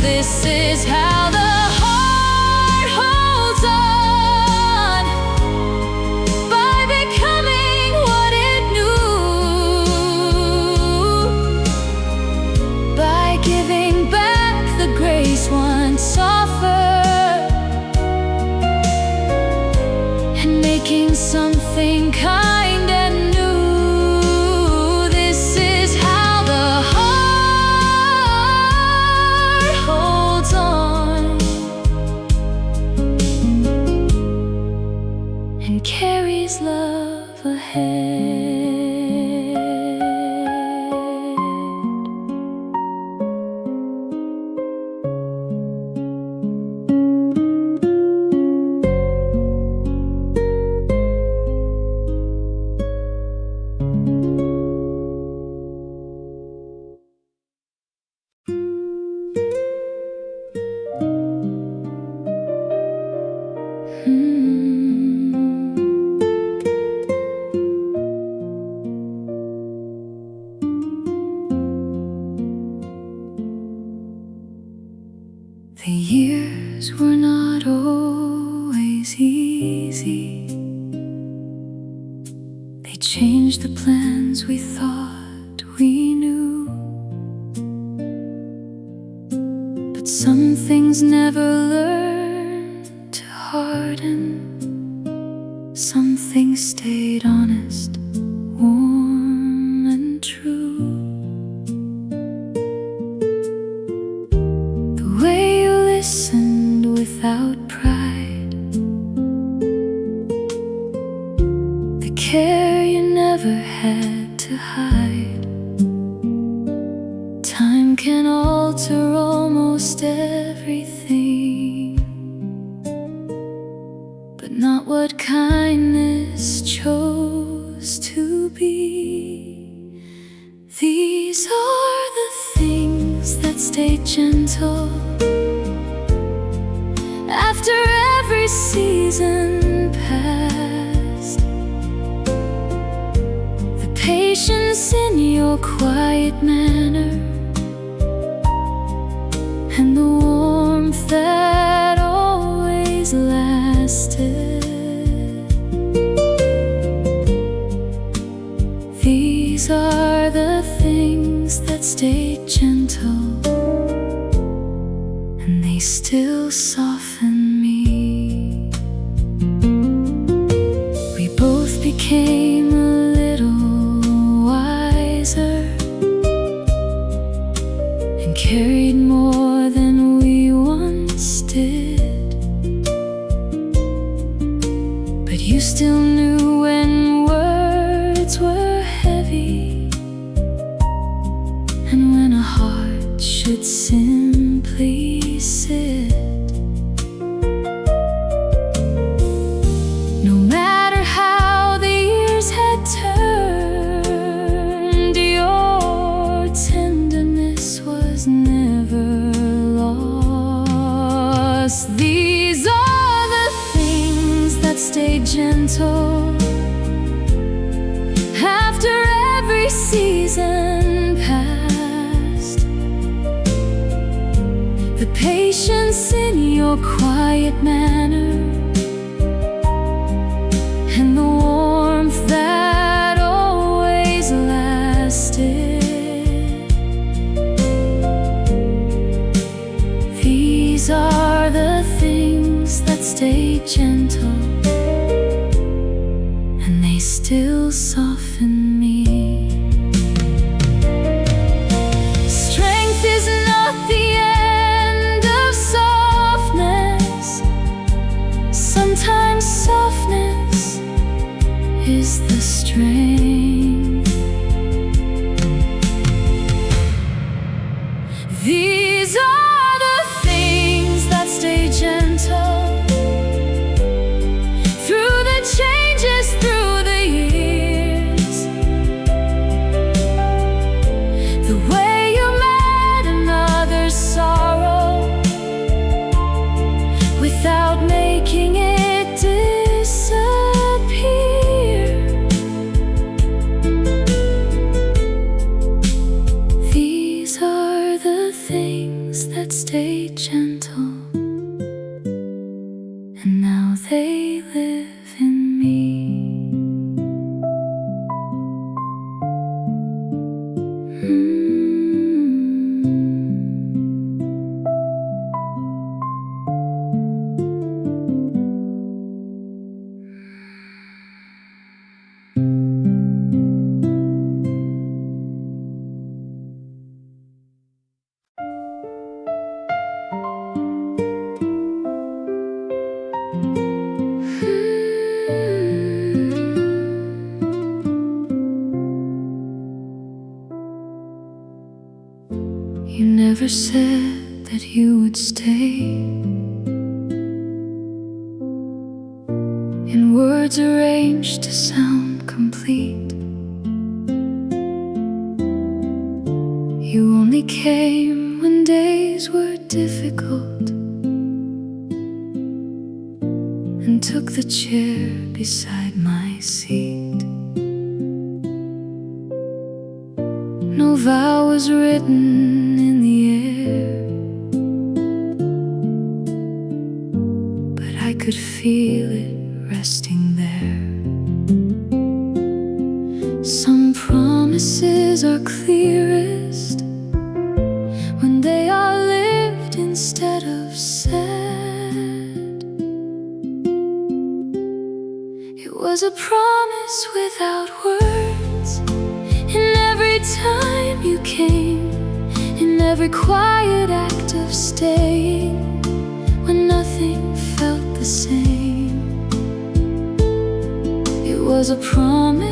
This is how the heart holds on, by becoming what it knew, by giving back the grace once offered and making something kind and new. This is how the heart holds on and carries love ahead. The years were not always easy. They changed the plans we thought we knew, but some things never learn to heart, and some things stayed honest, warm and true. The way you listened without pride, the care you never had to hide. Time can alter almost everything, but not what kindness chose to be. These are the things that stay gentle after every season passed. The patience in your quiet manner, and the warmth that always lasted. These are the things that stay gentle, and they still soften me. We both became a little wiser and carried more than we once did. But you still knew when words were heavy, and when a heart should simply sit. No matter how the years had turned, your tenderness was never lost. These are the things that stay gentle after every season passed. The patience in your quiet manner, and the warmth that always lasted. These are the things that stay gentle, and they still soften me. Strength is not the end of softness. Sometimes softness is the strength. These are the things that stay gentle through the changes, through the years. The way you met another's sorrow without making it disappear. These are the things that stay gentle, and now they live in me. You never said that you would stay, in words arranged to sound complete. You only came when days were difficult, and took the chair beside my seat. No vow was written in the air, but I could feel it resting there. Some promises are clearest when they are lived instead of said. was a promise without words. And every time you came, in every quiet act of staying, when nothing felt the same, it was a promise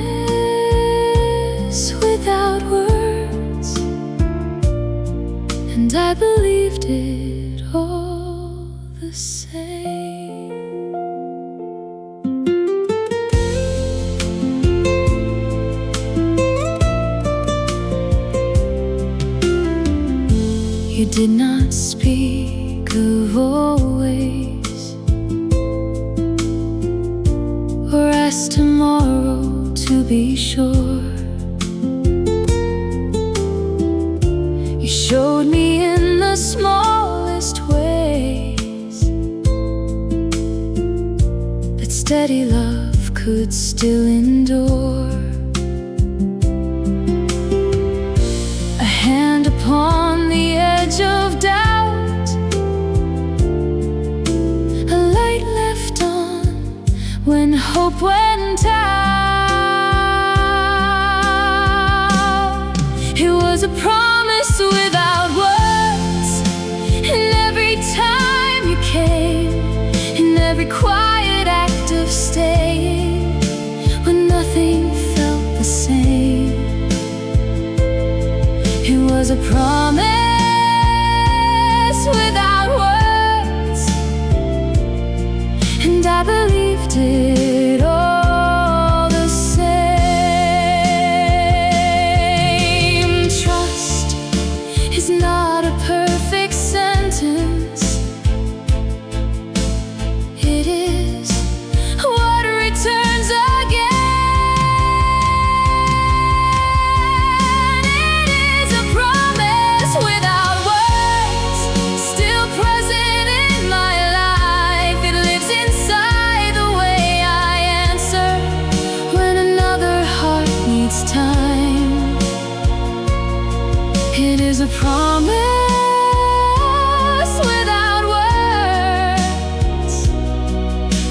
without words. And I believed it all the same. You did not speak of always, or ask tomorrow to be sure. You showed me in the smallest ways that steady love could still endure. A hand upon the edge of doubt, a light left on when hope went out. It was a promise without words. And every time you came, in every quiet act of staying, when nothing felt the same, it was a promise without words. And I believed it all the same. Trust is not a perfect sentence. It is what returns again. It is a promise without words, still present in my life. It lives inside the way I answer when another heart needs time. It is a promise without words,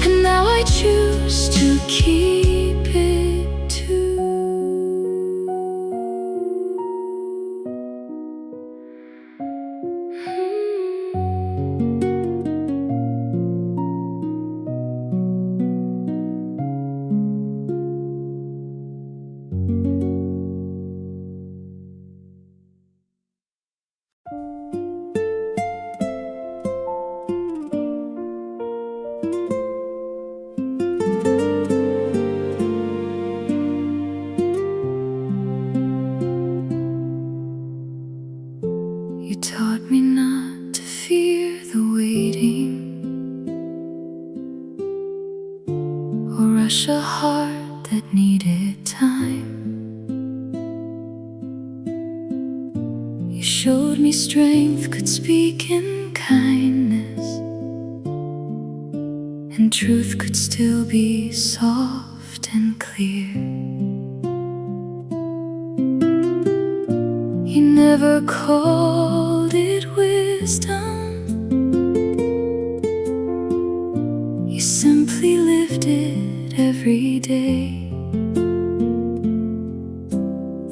and now I choose to keep it too. You taught me not to fear the waiting, or rush a heart that needed time. You showed me strength could speak in kindness, and truth could still be soft and clear. You never called it wisdom, you simply lived it every day.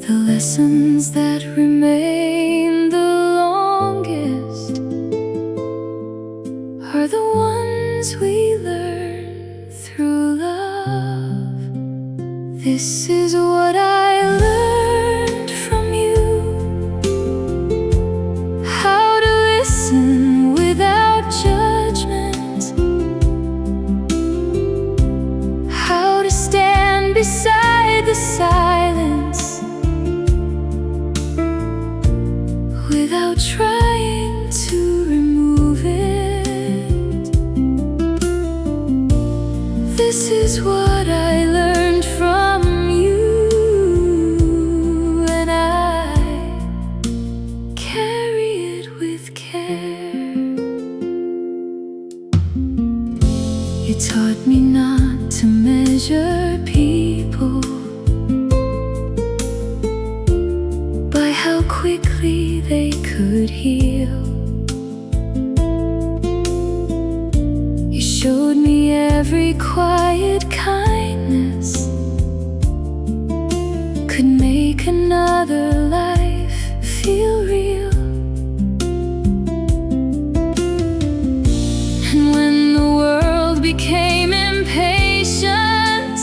The lessons that remain the longest are the ones we learn through love. This is what I learned from you: how to listen without judgment, how to stand beside the silence without trying to remove it. This is what I learned from you, and I carry it with care. You taught me not to measure people by how quickly they could heal. You showed me every quiet kindness make another life feel real. And when the world became impatient,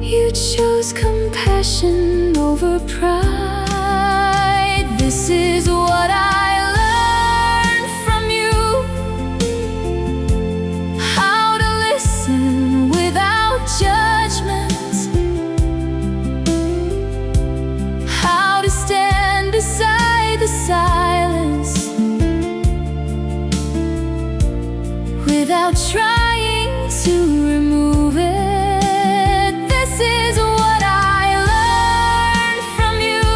you chose compassion over pride. This is what I learned from you: how to listen without judgment, how to stand beside the silence without trying to remove it. This is what I learned from you,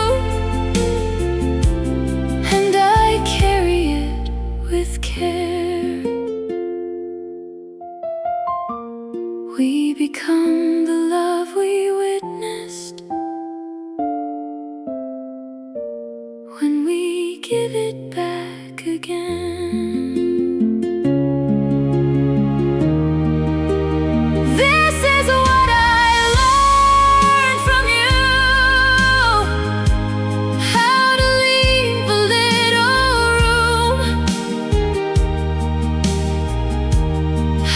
and I carry it with care. We become the love we witnessed when we give it back again. This is what I learned from you: how to leave a little room,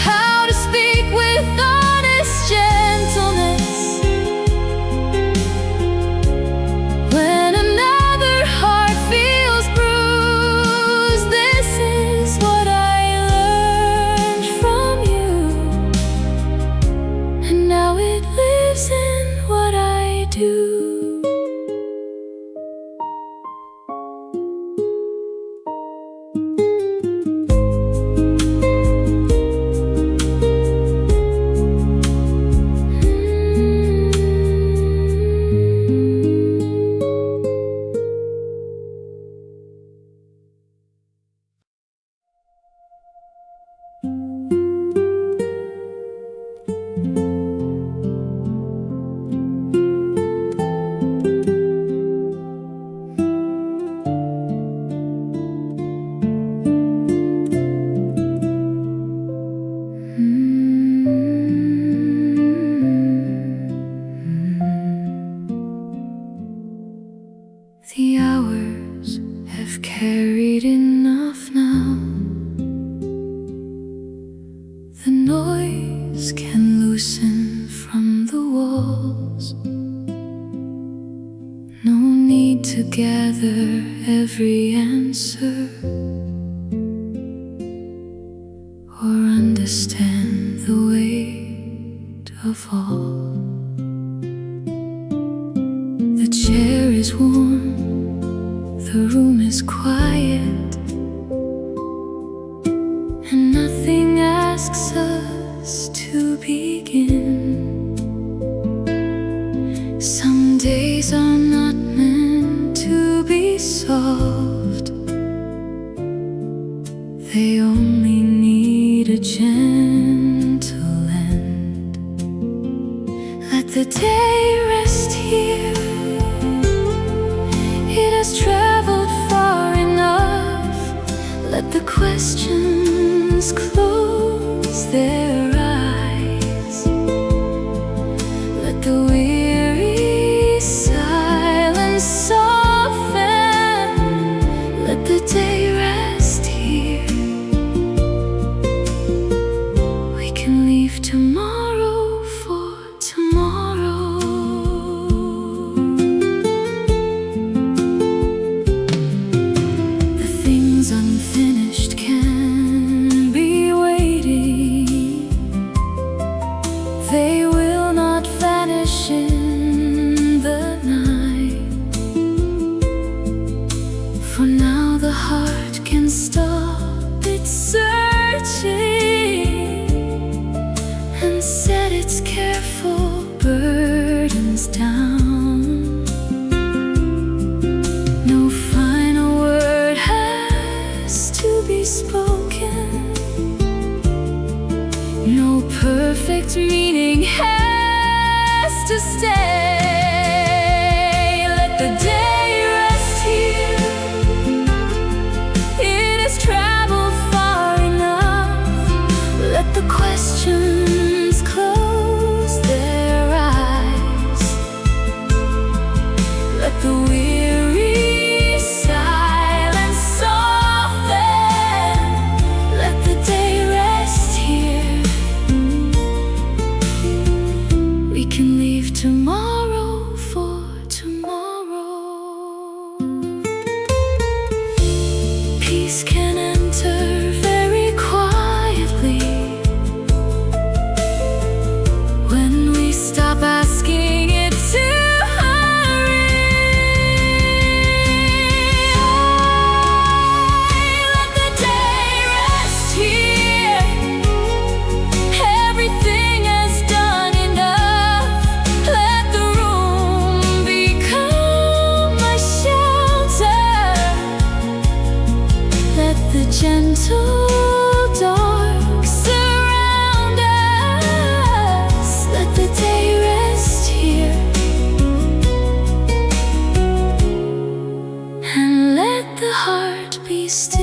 how to speak with honest gentleness when another heart feels bruised. This is what I learned from you, and now it lives in what I do. The hours have carried enough now. The noise can loosen from the walls. No need to gather every answer or understand the weight of all. The chair is warm, the room is quiet, and nothing asks us to begin. Some days are not meant to be solved, they only need a gentle end. Let the day rest here, it has traveled far enough. Let the questions close their eyes. Let the weary silence soften. Let the day rest here. We can leave tomorrow for tomorrow. The things unfinished can be waiting. They will not vanish in the night. For now the heart can stop its searching and set its careful burdens down. No final word has to be spoken. No perfect meaning has to stay. Let the day rest here. It has traveled far enough. Let the questions close their eyes. Gentle dark surround us. Let the day rest here and let the heart be still.